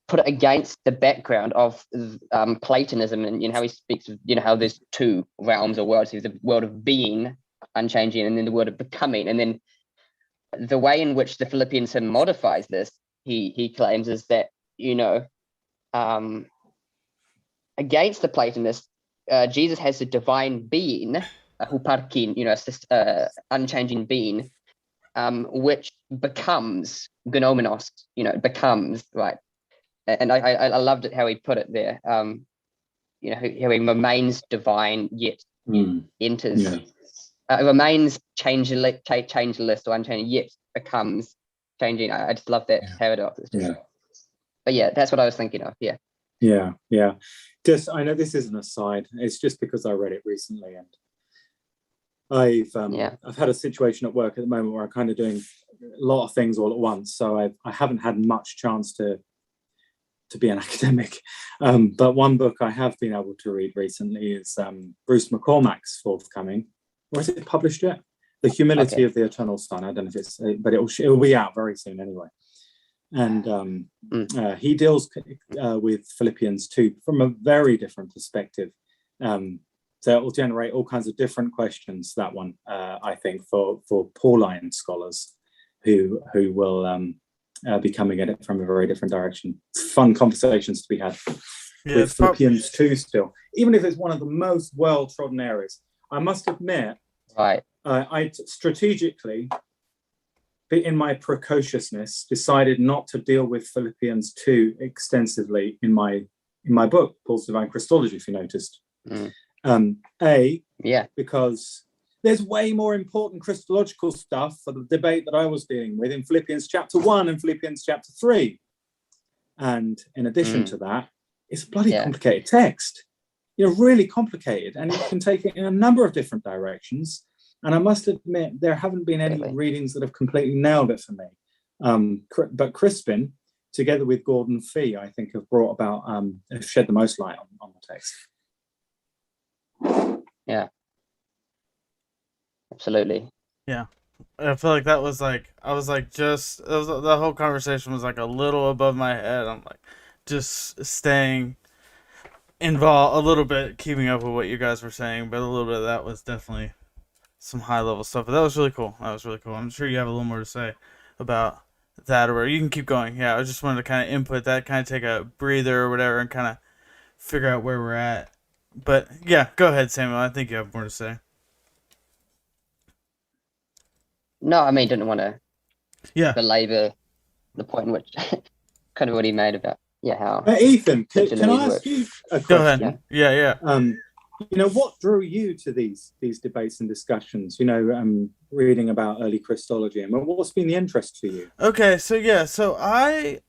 put it against the background of Platonism, and how he speaks of, how there's two realms or worlds. There's the world of being, unchanging, and then the world of becoming. And then the way in which the Philippians hymn modifies this, he claims, is that, against the Platonists, Jesus has a divine being, huparkin, unchanging being, which becomes gnomenos, becomes, right. And I loved it how he put it there. How he remains divine yet enters. Yeah. Remains changeless or unchanging yet becomes changing. I just love that paradox. It's just, But yeah, that's what I was thinking of. Yeah. Just, I know this is an aside. It's just because I read it recently, and I've had a situation at work at the moment where I'm kind of doing a lot of things all at once. So I haven't had much chance to be an academic. But one book I have been able to read recently is Bruce McCormack's forthcoming, or is it published yet? The Humility of the Eternal Son. I don't know if it's, but it'll be out very soon anyway. And he deals with Philippians 2 from a very different perspective. So it will generate all kinds of different questions, that one, I think, for Pauline scholars who will be coming at it from a very different direction. It's fun conversations to be had with Philippians 2 still. Even if it's one of the most well-trodden areas, I must admit, I strategically, in my precociousness, decided not to deal with Philippians 2 extensively in my book, Paul's Divine Christology, if you noticed. Because there's way more important Christological stuff for the debate that I was dealing with in Philippians chapter 1 and Philippians chapter 3. And in addition to that, it's a bloody complicated text. Really complicated, and you can take it in a number of different directions. And I must admit, there haven't been any readings that have completely nailed it for me. But Crispin, together with Gordon Fee, I think have brought about, have shed the most light on the text. Yeah, absolutely. Yeah, I feel like that was like, I was like, the whole conversation was like a little above my head. I'm like, just staying involved a little bit, keeping up with what you guys were saying, but a little bit of that was definitely some high level stuff. But that was really cool. I'm sure you have a little more to say about that, or you can keep going. Yeah, I just wanted to kind of input that, kind of take a breather or whatever, and kind of figure out where we're at. But yeah, go ahead, Samuel. I think you have more to say. No, I mean, didn't want to belabor the point in which kind of what he made about how. Ethan, can I ask you a question? Go ahead. Yeah. What drew you to these debates and discussions? Reading about early Christology, and what's been the interest for you? Okay, so I've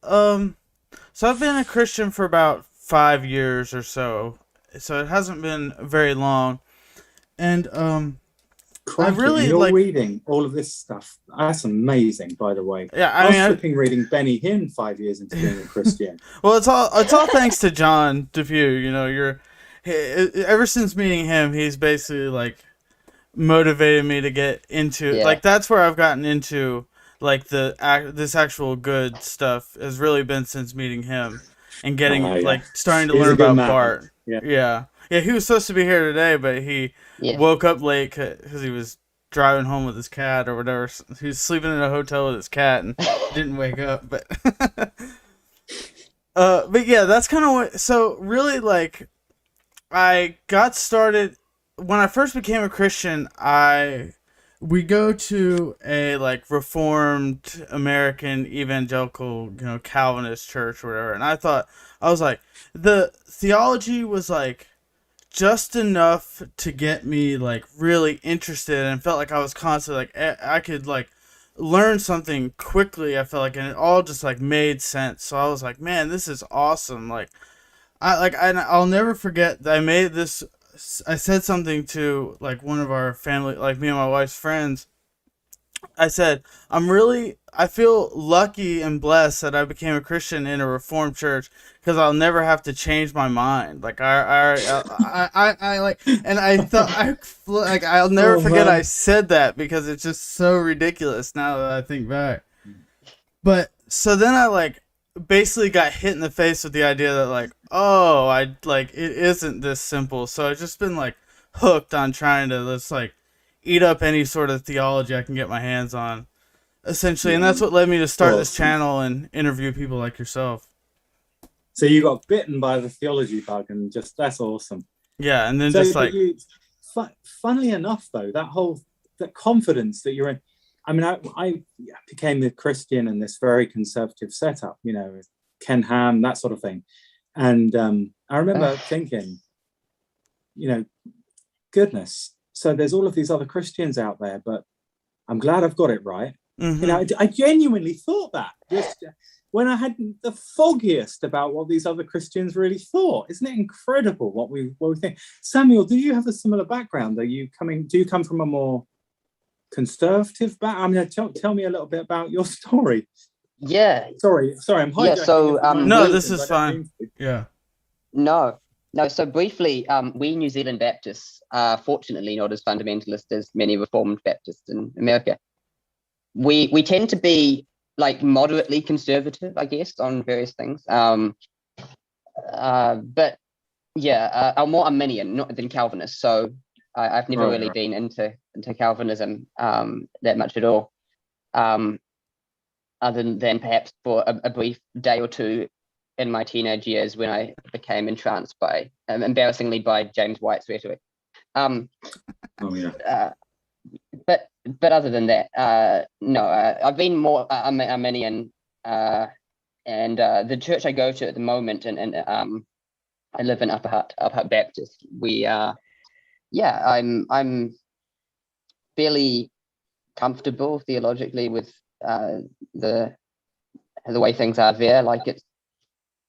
been a Christian for about 5 years or so. So it hasn't been very long, and Crikey, I really you're reading all of this stuff. That's amazing, by the way. Yeah, I was reading Benny Hinn 5 years into being a Christian. Well, it's all thanks to John DePew. Ever since meeting him, he's basically like motivated me to get into like, that's where I've gotten into like this actual good stuff has really been since meeting him and getting starting to learn about Bart. Yeah, he was supposed to be here today, but he woke up late because he was driving home with his cat or whatever. He was sleeping in a hotel with his cat and didn't wake up. But but yeah, that's kind of what. So really, like, I got started when I first became a Christian. We go to a like Reformed American evangelical, Calvinist church or whatever, and I was like, the theology was like just enough to get me like really interested, and felt like I was constantly like I could like learn something quickly. I felt like, and it all just like made sense. So I was like, man, this is awesome. Like I'll never forget that I made this I said something to like one of our family, like me and my wife's friends. I said, I feel lucky and blessed that I became a Christian in a Reformed church because I'll never have to change my mind. Like I like, and I thought like I'll never forget I said that because it's just so ridiculous now that I think back. But so then I like basically got hit in the face with the idea that like, oh, I like it isn't this simple. So I've just been like hooked on trying to just like eat up any sort of theology I can get my hands on, essentially. And that's what led me to start this channel and interview people like yourself. So you got bitten by the theology bug, and just that's awesome. Yeah, and then so just like, funnily enough, though, that confidence that you're in. I mean, I became a Christian in this very conservative setup, you know, with Ken Ham, that sort of thing, and I remember thinking, you know, goodness. So there's all of these other Christians out there, but I'm glad I've got it right. Mm-hmm. You know, I genuinely thought that just when I had the foggiest about what these other Christians really thought. Isn't it incredible what we think? Samuel, do you have a similar background? Do you come from a more conservative background? I mean, tell me a little bit about your story. Yeah. Sorry, I'm hijacking. Yeah. So no, this is fine. Yeah. No, so briefly, we New Zealand Baptists are fortunately not as fundamentalist as many Reformed Baptists in America. We tend to be like moderately conservative, I guess, on various things. But yeah, I'm more Arminian than Calvinist. So I've never really been into Calvinism that much at all, other than perhaps for a brief day or two in my teenage years when I became entranced by, embarrassingly, by James White's rhetoric. But other than that, no, I've been more Arminian, and the church I go to at the moment, and I live in Upper Hutt Baptist. I'm fairly comfortable theologically with the way things are there. Like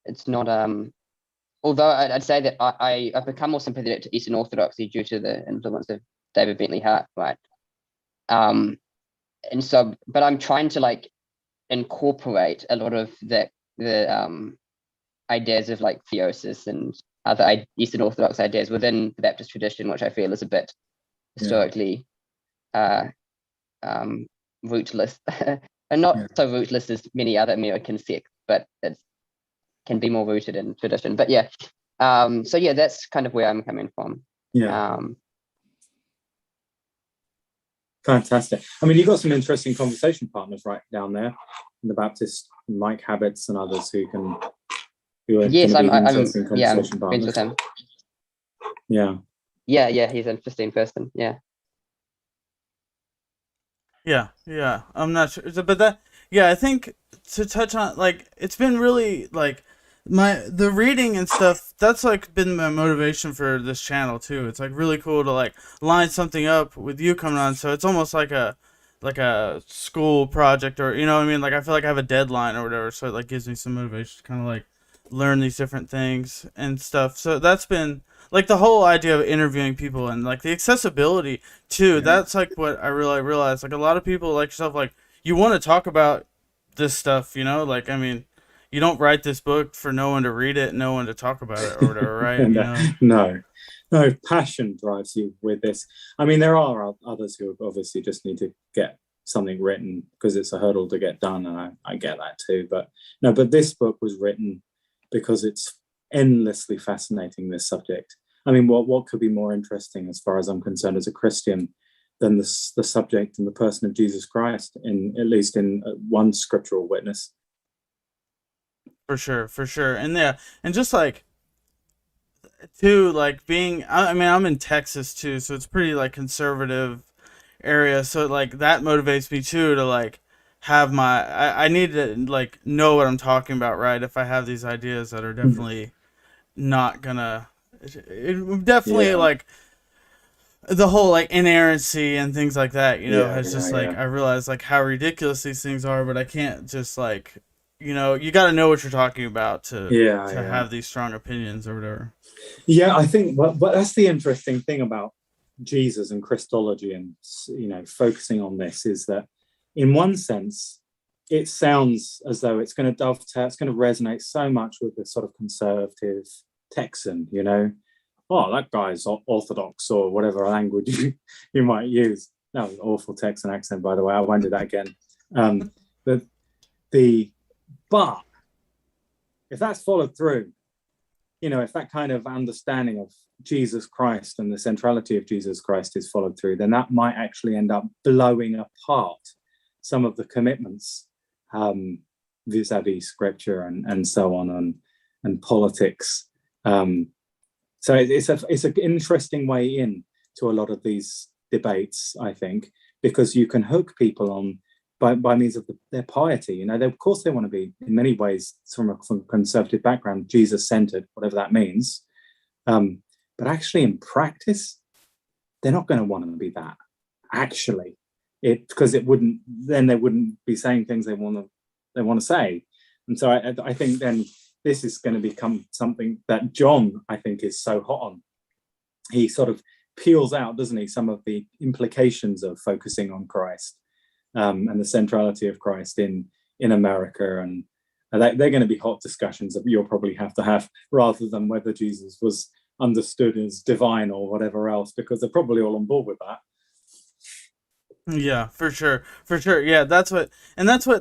it's not although I'd say that I've become more sympathetic to Eastern Orthodoxy due to the influence of David Bentley Hart, right? And so, but I'm trying to like incorporate a lot of the ideas of like theosis and other Eastern Orthodox ideas within the Baptist tradition, which I feel is a bit historically rootless, and not so rootless as many other American sects, but it can be more rooted in tradition. But yeah, so yeah, that's kind of where I'm coming from. Yeah. Fantastic. I mean, you've got some interesting conversation partners right down there in the Baptist, Mike Habits and others who are yes, I'm conversation friends partners. with him. Yeah, he's an interesting person. Yeah, I'm not sure, but I think to touch on, like, it's been really like the reading and stuff, that's like been my motivation for this channel too. It's like really cool to like line something up with you coming on, so it's almost like a school project, or you know what I mean, like I feel like I have a deadline or whatever, so it like gives me some motivation to kind of like learn these different things and stuff. So that's been like the whole idea of interviewing people and like the accessibility too. That's like what I really realized, like a lot of people like yourself, like you want to talk about this stuff, you know, like I mean, you don't write this book for no one to read it, no one to talk about it or whatever, right? No, passion drives you with this. I mean, there are others who obviously just need to get something written because it's a hurdle to get done, and I get that too. But this book was written because it's endlessly fascinating, this subject. I mean, what could be more interesting, as far as I'm concerned, as a Christian, than the subject and the person of Jesus Christ, at least in one scriptural witness. For sure. And yeah, and just like too, like being, I mean, I'm in Texas too, so it's pretty like conservative area, so like that motivates me too to like have I need to like know what I'm talking about, right? If I have these ideas that are definitely not gonna, it definitely like the whole like inerrancy and things like that, you know, has just like I realize like how ridiculous these things are, but I can't just like, you got to know what you're talking about to Yeah, have these strong opinions or whatever. Yeah, I think but that's the interesting thing about Jesus and Christology, and focusing on this, is that in one sense it sounds as though it's going to dovetail, it's going to resonate so much with the sort of conservative Texan, oh, that guy's orthodox, or whatever language you might use. That was an awful Texan accent, by the way. I won't do that again. But if that's followed through, if that kind of understanding of Jesus Christ and the centrality of Jesus Christ is followed through, then that might actually end up blowing apart some of the commitments vis-a-vis scripture and so on, and politics. So it's an interesting way in to a lot of these debates, I think, because you can hook people on by means of their piety. Of course they want to be, in many ways, from a conservative background, Jesus-centered, whatever that means. But actually, in practice, they're not going to want to be that. Actually, because they wouldn't be saying things they want to say. And so I think then this is going to become something that John, I think, is so hot on. He sort of peels out, doesn't he, some of the implications of focusing on Christ. And the centrality of Christ in America, and they're going to be hot discussions that you'll probably have to have, rather than whether Jesus was understood as divine or whatever else, because they're probably all on board with that. Yeah, for sure. Yeah, that's what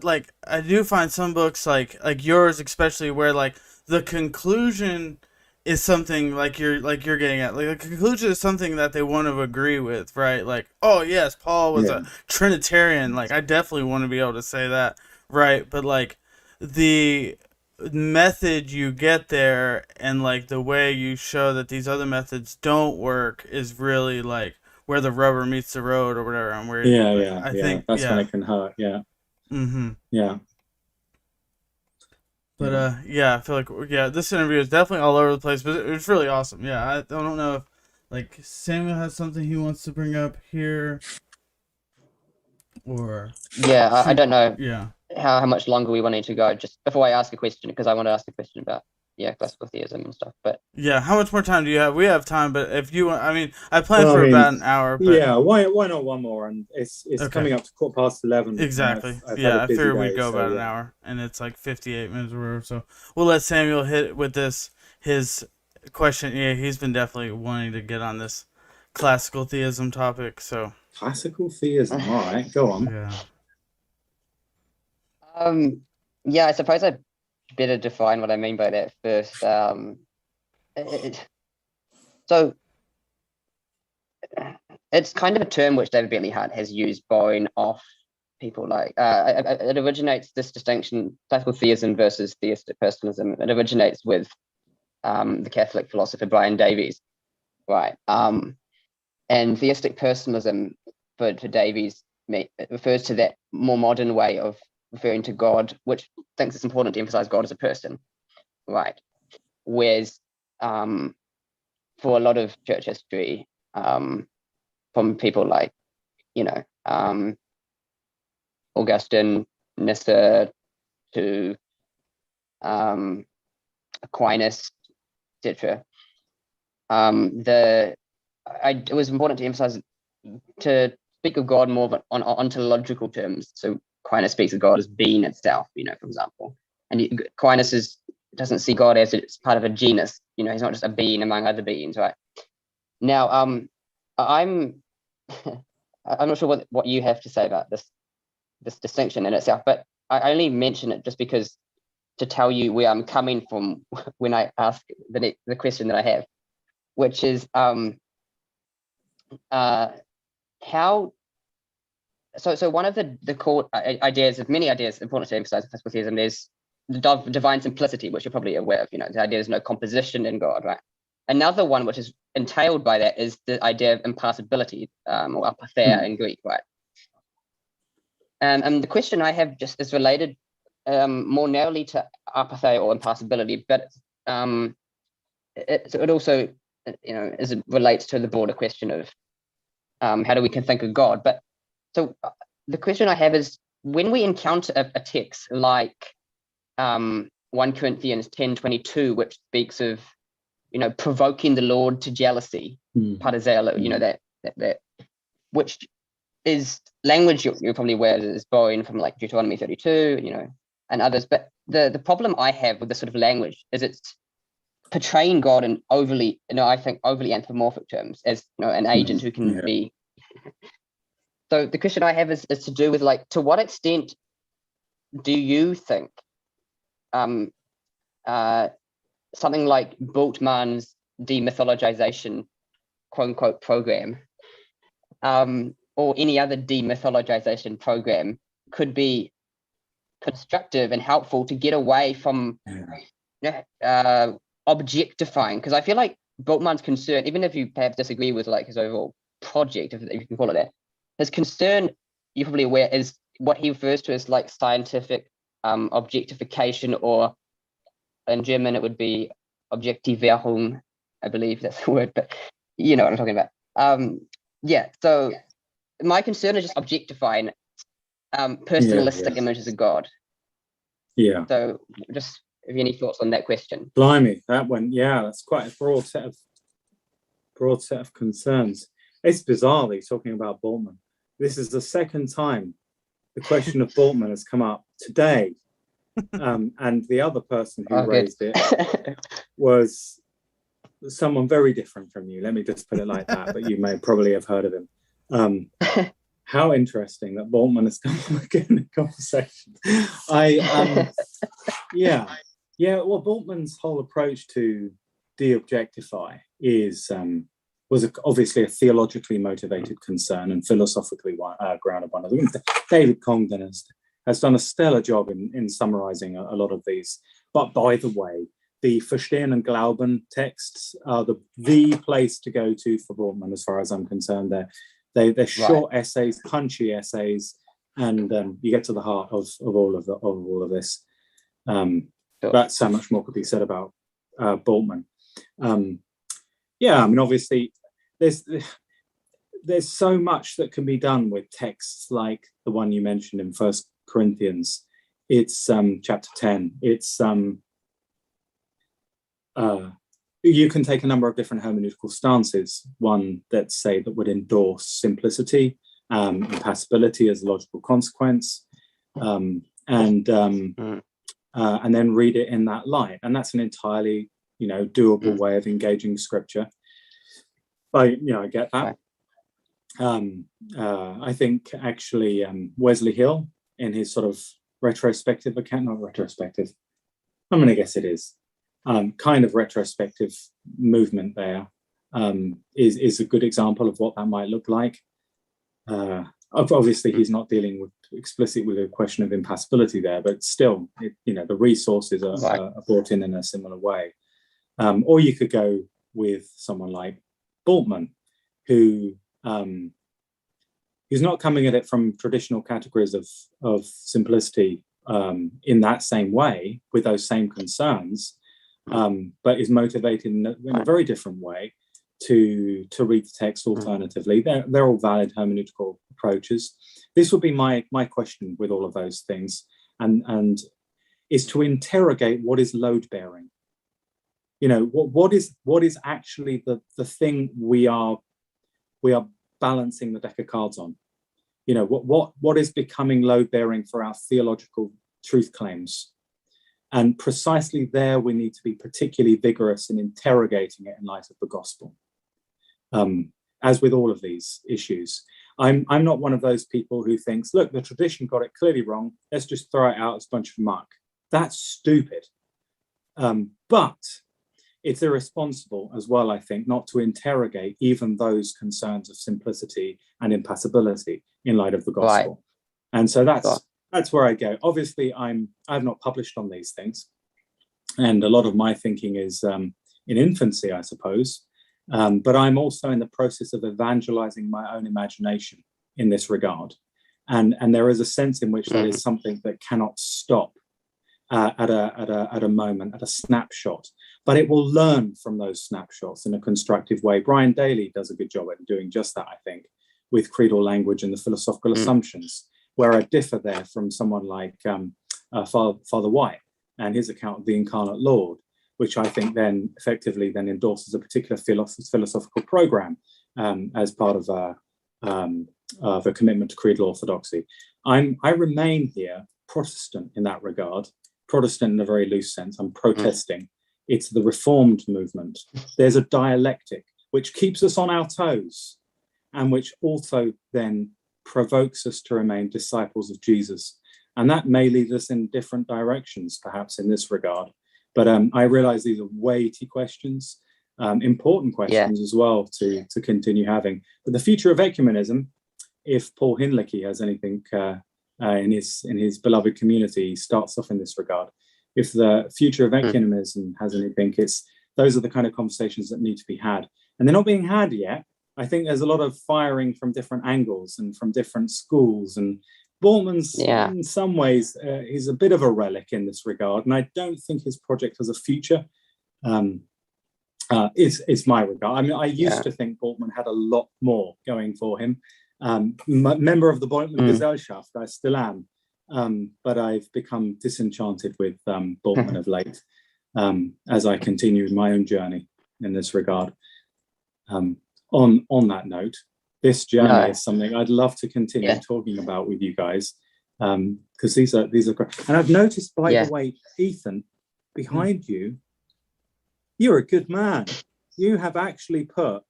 like I do find some books like yours especially, where like the conclusion is something like you're getting at. Like the conclusion is something that they want to agree with, right? Like, oh yes, Paul was a Trinitarian. Like I definitely want to be able to say that, right? But like the method you get there and like the way you show that these other methods don't work is really like where the rubber meets the road or whatever. And where I think that's when it can hurt. Yeah. Mm-hmm. Yeah. But I feel like this interview is definitely all over the place, but it was really awesome. Yeah, I don't know if like Samuel has something he wants to bring up here, or I don't know. Yeah. How much longer we wanted to go, just before I ask a question, because I want to ask a question about classical theism and stuff. But yeah, how much more time do you have? We have time, but if you want, I plan for about an hour. But yeah, why not one more? And it's okay. Coming up to 11:15. Exactly. I figured we'd go about an hour, and it's like 58 minutes or whatever. So we'll let Samuel hit with his question. Yeah, he's been definitely wanting to get on this classical theism topic. So classical theism. All right, go on. I suppose I better define what I mean by that first. So it's kind of a term which David Bentley Hart has used, borrowing off people like it originates, this distinction, classical theism versus theistic personalism. It originates with the Catholic philosopher Brian Davies, right? And theistic personalism for Davies refers to that more modern way of referring to God, which thinks it's important to emphasize God as a person, right? Whereas for a lot of church history, from people like, Augustine, Nyssa, to Aquinas, etc., it was important to emphasize, to speak of God more on ontological terms. So Aquinas speaks of God as being itself, for example. And Aquinas doesn't see God as it's part of a genus. He's not just a being among other beings, right? Now, I'm not sure what you have to say about this distinction in itself, but I only mention it just because to tell you where I'm coming from when I ask the question that I have, which is how. So one of the core ideas of many ideas important to emphasize in classical theism is the divine simplicity, which you're probably aware of. The idea there's no composition in God, right? Another one which is entailed by that is the idea of impassibility, or apatheia in Greek, right? And the question I have just is related more narrowly to apatheia or impassibility, but it also, as it relates to the broader question of how do we can think of God. But so the question I have is, when we encounter a text like 1 Corinthians 10:22, which speaks of, provoking the Lord to jealousy, parazelo, that which is language you're probably aware is borrowed from like Deuteronomy 32, and others. But the problem I have with this sort of language is it's portraying God in overly, I think overly anthropomorphic terms as an agent who can be. So the question I have is to do with like, to what extent do you think something like Bultmann's demythologization, quote unquote, program, or any other demythologization program could be constructive and helpful to get away from objectifying? Because I feel like Bultmann's concern, even if you perhaps disagree with like his overall project, if you can call it that, his concern, you're probably aware, is what he refers to as like scientific objectification, or in German it would be Objektivierung, I believe that's the word, but you know what I'm talking about. So my concern is just objectifying personalistic images of God. Yeah. So just have you any thoughts on that question? Blimey, that one, that's quite a broad set of concerns. It's bizarre that you're talking about Bultmann. This is the second time the question of Bultmann has come up today. And the other person who raised it was someone very different from you. Let me just put it like that, but you may probably have heard of him. How interesting that Bultmann has come up again in the conversation. Well, Bultmann's whole approach to de-objectify was obviously a theologically motivated concern and philosophically grounded one. I think David Congdon has done a stellar job in summarizing a lot of these. But by the way, the Verstehen und Glauben texts are the place to go to for Bultmann, as far as I'm concerned. They're short essays, punchy essays, and you get to the heart of all of this. But so much more could be said about Bultmann. Obviously, there's so much that can be done with texts like the one you mentioned in 1 Corinthians. It's chapter 10. It's you can take a number of different hermeneutical stances. One that would endorse simplicity, impassibility as a logical consequence, and then read it in that light. And that's an entirely, doable way of engaging Scripture. I get that. I think actually Wesley Hill, in his sort of retrospective account, not retrospective, I'm going to guess it is, kind of retrospective movement there, is a good example of what that might look like. Obviously, he's not dealing explicitly with a question of impassibility there, but still, the resources are brought in a similar way. Or you could go with someone like Bultmann, who's not coming at it from traditional categories of simplicity in that same way, with those same concerns, but is motivated in a very different way to read the text alternatively. They're all valid hermeneutical approaches. This would be my question with all of those things, and is to interrogate what is load bearing. What is actually the thing we are balancing the deck of cards on. What is becoming load bearing for our theological truth claims. And precisely there, we need to be particularly vigorous in interrogating it in light of the gospel. As with all of these issues, I'm not one of those people who thinks, look, the tradition got it clearly wrong, let's just throw it out as a bunch of muck. That's stupid. But it's irresponsible as well, I think, not to interrogate even those concerns of simplicity and impassibility in light of the gospel. Right. And so that's where I go. Obviously, I've not published on these things, and a lot of my thinking is in infancy, I suppose. But I'm also in the process of evangelizing my own imagination in this regard, and there is a sense in which that is something that cannot stop at a moment, at a snapshot. But it will learn from those snapshots in a constructive way. Brian Daly does a good job at doing just that, I think, with creedal language and the philosophical assumptions, where I differ there from someone like Father White, and his account of the incarnate Lord, which I think then effectively then endorses a particular philosophical program as part of a commitment to creedal orthodoxy. I remain here Protestant in that regard, Protestant in a very loose sense. I'm protesting. It's the Reformed movement. There's a dialectic which keeps us on our toes and which also then provokes us to remain disciples of Jesus. And that may lead us in different directions, perhaps in this regard. But I realize these are weighty questions, important questions as well to continue having. But the future of ecumenism, if Paul Hinlicky has anything in his beloved community, he starts off in this regard. If the future of ecumenism has anything, those are the kind of conversations that need to be had. And they're not being had yet. I think there's a lot of firing from different angles and from different schools. And Bortman's, in some ways, he's a bit of a relic in this regard. And I don't think his project has a future. It's my regard. I mean, I used to think Bortman had a lot more going for him. Member of the Bortman Gesellschaft, I still am. But I've become disenchanted with Bortman of late as I continue my own journey in this regard. On that note, this journey is something I'd love to continue talking about with you guys, because these are great. And I've noticed, by the way, Ethan, behind you, you're a good man. You have actually put,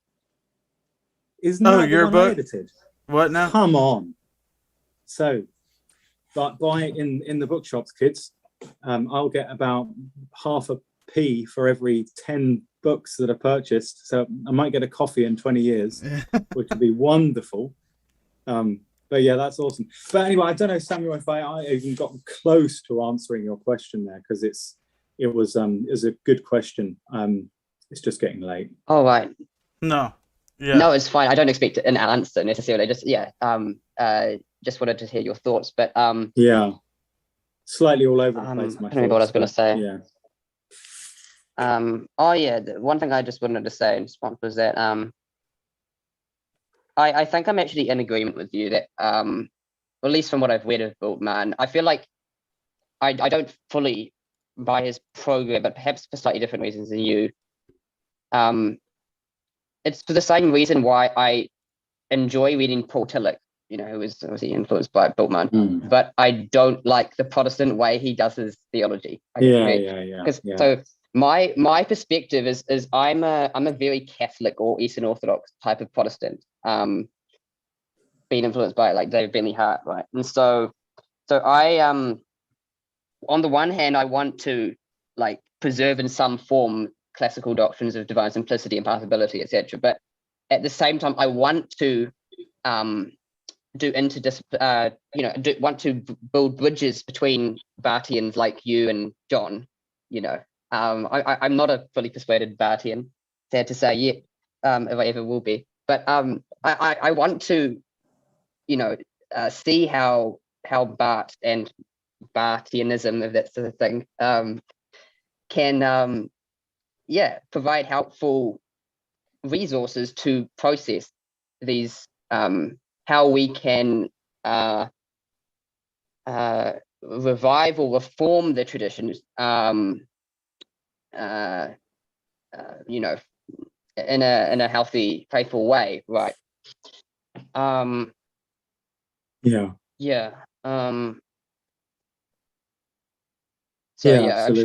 isn't that your book edited? What now? Come on. So, but buy in the bookshops, kids. I'll get about half a p for every 10 books that are purchased. So I might get a coffee in 20 years, which would be wonderful. But yeah, that's awesome. But anyway, I don't know, Samuel, if I even got close to answering your question there, because it was a good question. It's just getting late. Oh, right. No. Yeah. No, it's fine. I don't expect an answer necessarily. Just just wanted to hear your thoughts. But slightly all over the place. I don't remember what I was going to say. Yeah. The one thing I just wanted to say in response was that I think I'm actually in agreement with you that at least from what I've read of Bultmann, I feel like I don't fully buy his program, but perhaps for slightly different reasons than you. It's for the same reason why I enjoy reading Paul Tillich, who was obviously influenced by Bultmann, but I don't like the Protestant way he does his theology. So my perspective is I'm a very Catholic or Eastern Orthodox type of Protestant, being influenced by like David Bentley Hart, right? And so I on the one hand I want to like preserve in some form classical doctrines of divine simplicity and possibility, etc. But at the same time, I want to want to build bridges between Bartians like you and John. I'm not a fully persuaded Bartian, sad to say yet, if I ever will be. But I want to, see how Bart and Bartianism, if that's the thing, can provide helpful resources to process these, how we can revive or reform the traditions, in a healthy, faithful way, right? I'm sure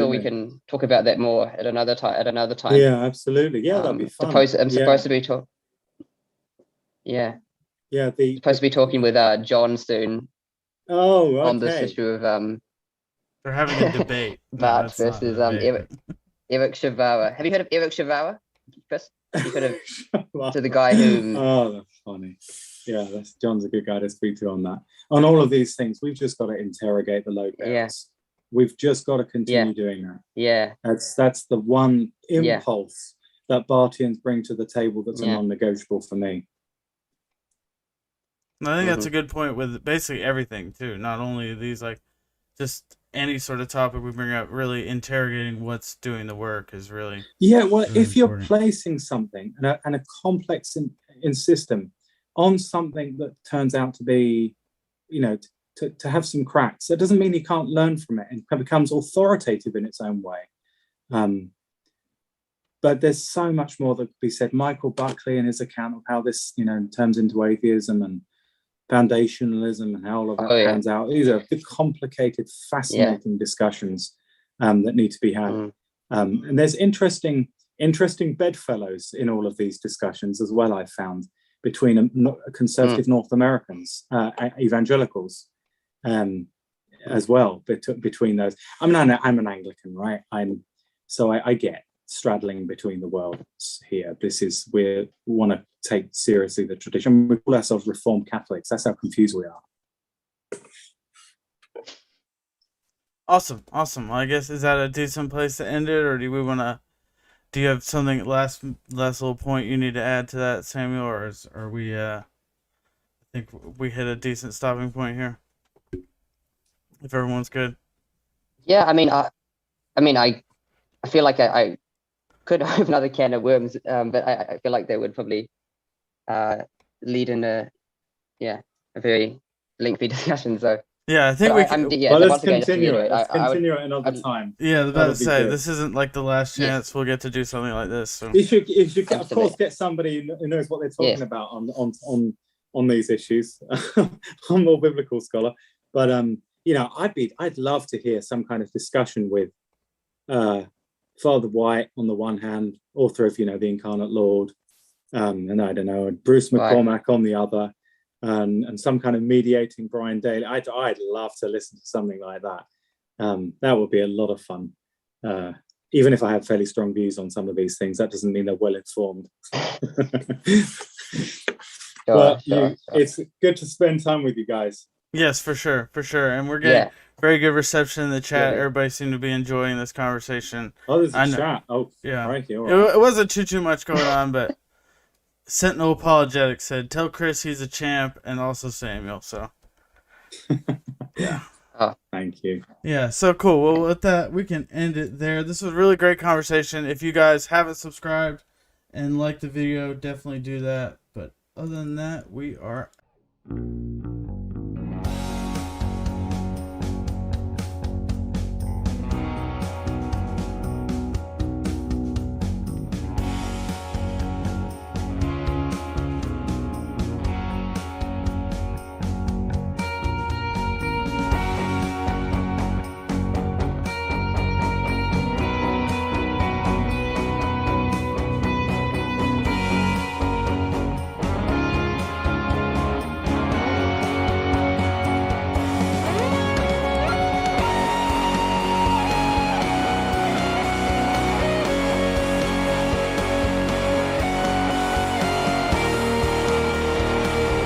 we can talk about that more at another time. Yeah, absolutely. Yeah, that'd be fun. I'm supposed to be talking. Supposed to be talking with John soon. Oh, okay. On this issue of they're having a debate. Bart versus Eric Shavara. Have you heard of Eric Shavara, Chris? You could have to the guy who. Oh, that's funny. Yeah, John's a good guy to speak to on that. On all of these things, we've just got to interrogate the load bearers. Yes. We've just got to continue doing that. Yeah. That's the one impulse that Bartians bring to the table that's a non-negotiable for me. I think that's a good point with basically everything too. Not only these, like, just any sort of topic we bring up, really interrogating what's doing the work is really well, really if you're important. placing something and a complex in system on something that turns out to be, to have some cracks. That doesn't mean you can't learn from it, and it becomes authoritative in its own way. But there's so much more that could be said. Michael Buckley, in his account of how this, turns into atheism and foundationalism and how all of that pans out. These are big, complicated, fascinating discussions that need to be had. And there's interesting bedfellows in all of these discussions as well, I've found, between conservative North Americans, evangelicals, as well, between those. I'm an Anglican, right? So I get straddling between the worlds here. We want to take seriously the tradition. We call ourselves Reformed Catholics. That's how confused we are. Awesome. Well, I guess, is that a decent place to end it, or do you have something last little point you need to add to that, Samuel, or are we I think we hit a decent stopping point here, if everyone's good? Yeah, I feel like I could open another can of worms, but I feel like they would probably lead in a very lengthy discussion. So yeah, I think let's continue it. Let's continue it another time. Yeah, I was about to say, this isn't like the last chance we'll get to do something like this. So. You should of course get somebody who knows what they're talking about on these issues. I'm a more biblical scholar, but I'd love to hear some kind of discussion with Father White on the one hand, author of the Incarnate Lord, and I don't know, Bruce McCormack on the other, and some kind of mediating Brian Daly. I'd love to listen to something like that. That would be a lot of fun. Even if I have fairly strong views on some of these things, that doesn't mean they're well informed. It's good to spend time with you guys. Yes, for sure, and we're getting very good reception in the chat. Everybody seemed to be enjoying this conversation. Oh, there's a chat. Oh, yeah. Right. It wasn't too much going on, but Sentinel Apologetics said, "Tell Chris he's a champ," and also Samuel. So, yeah. Oh, thank you. Yeah, so cool. Well, with that, we can end it there. This was a really great conversation. If you guys haven't subscribed and liked the video, definitely do that. But other than that, we are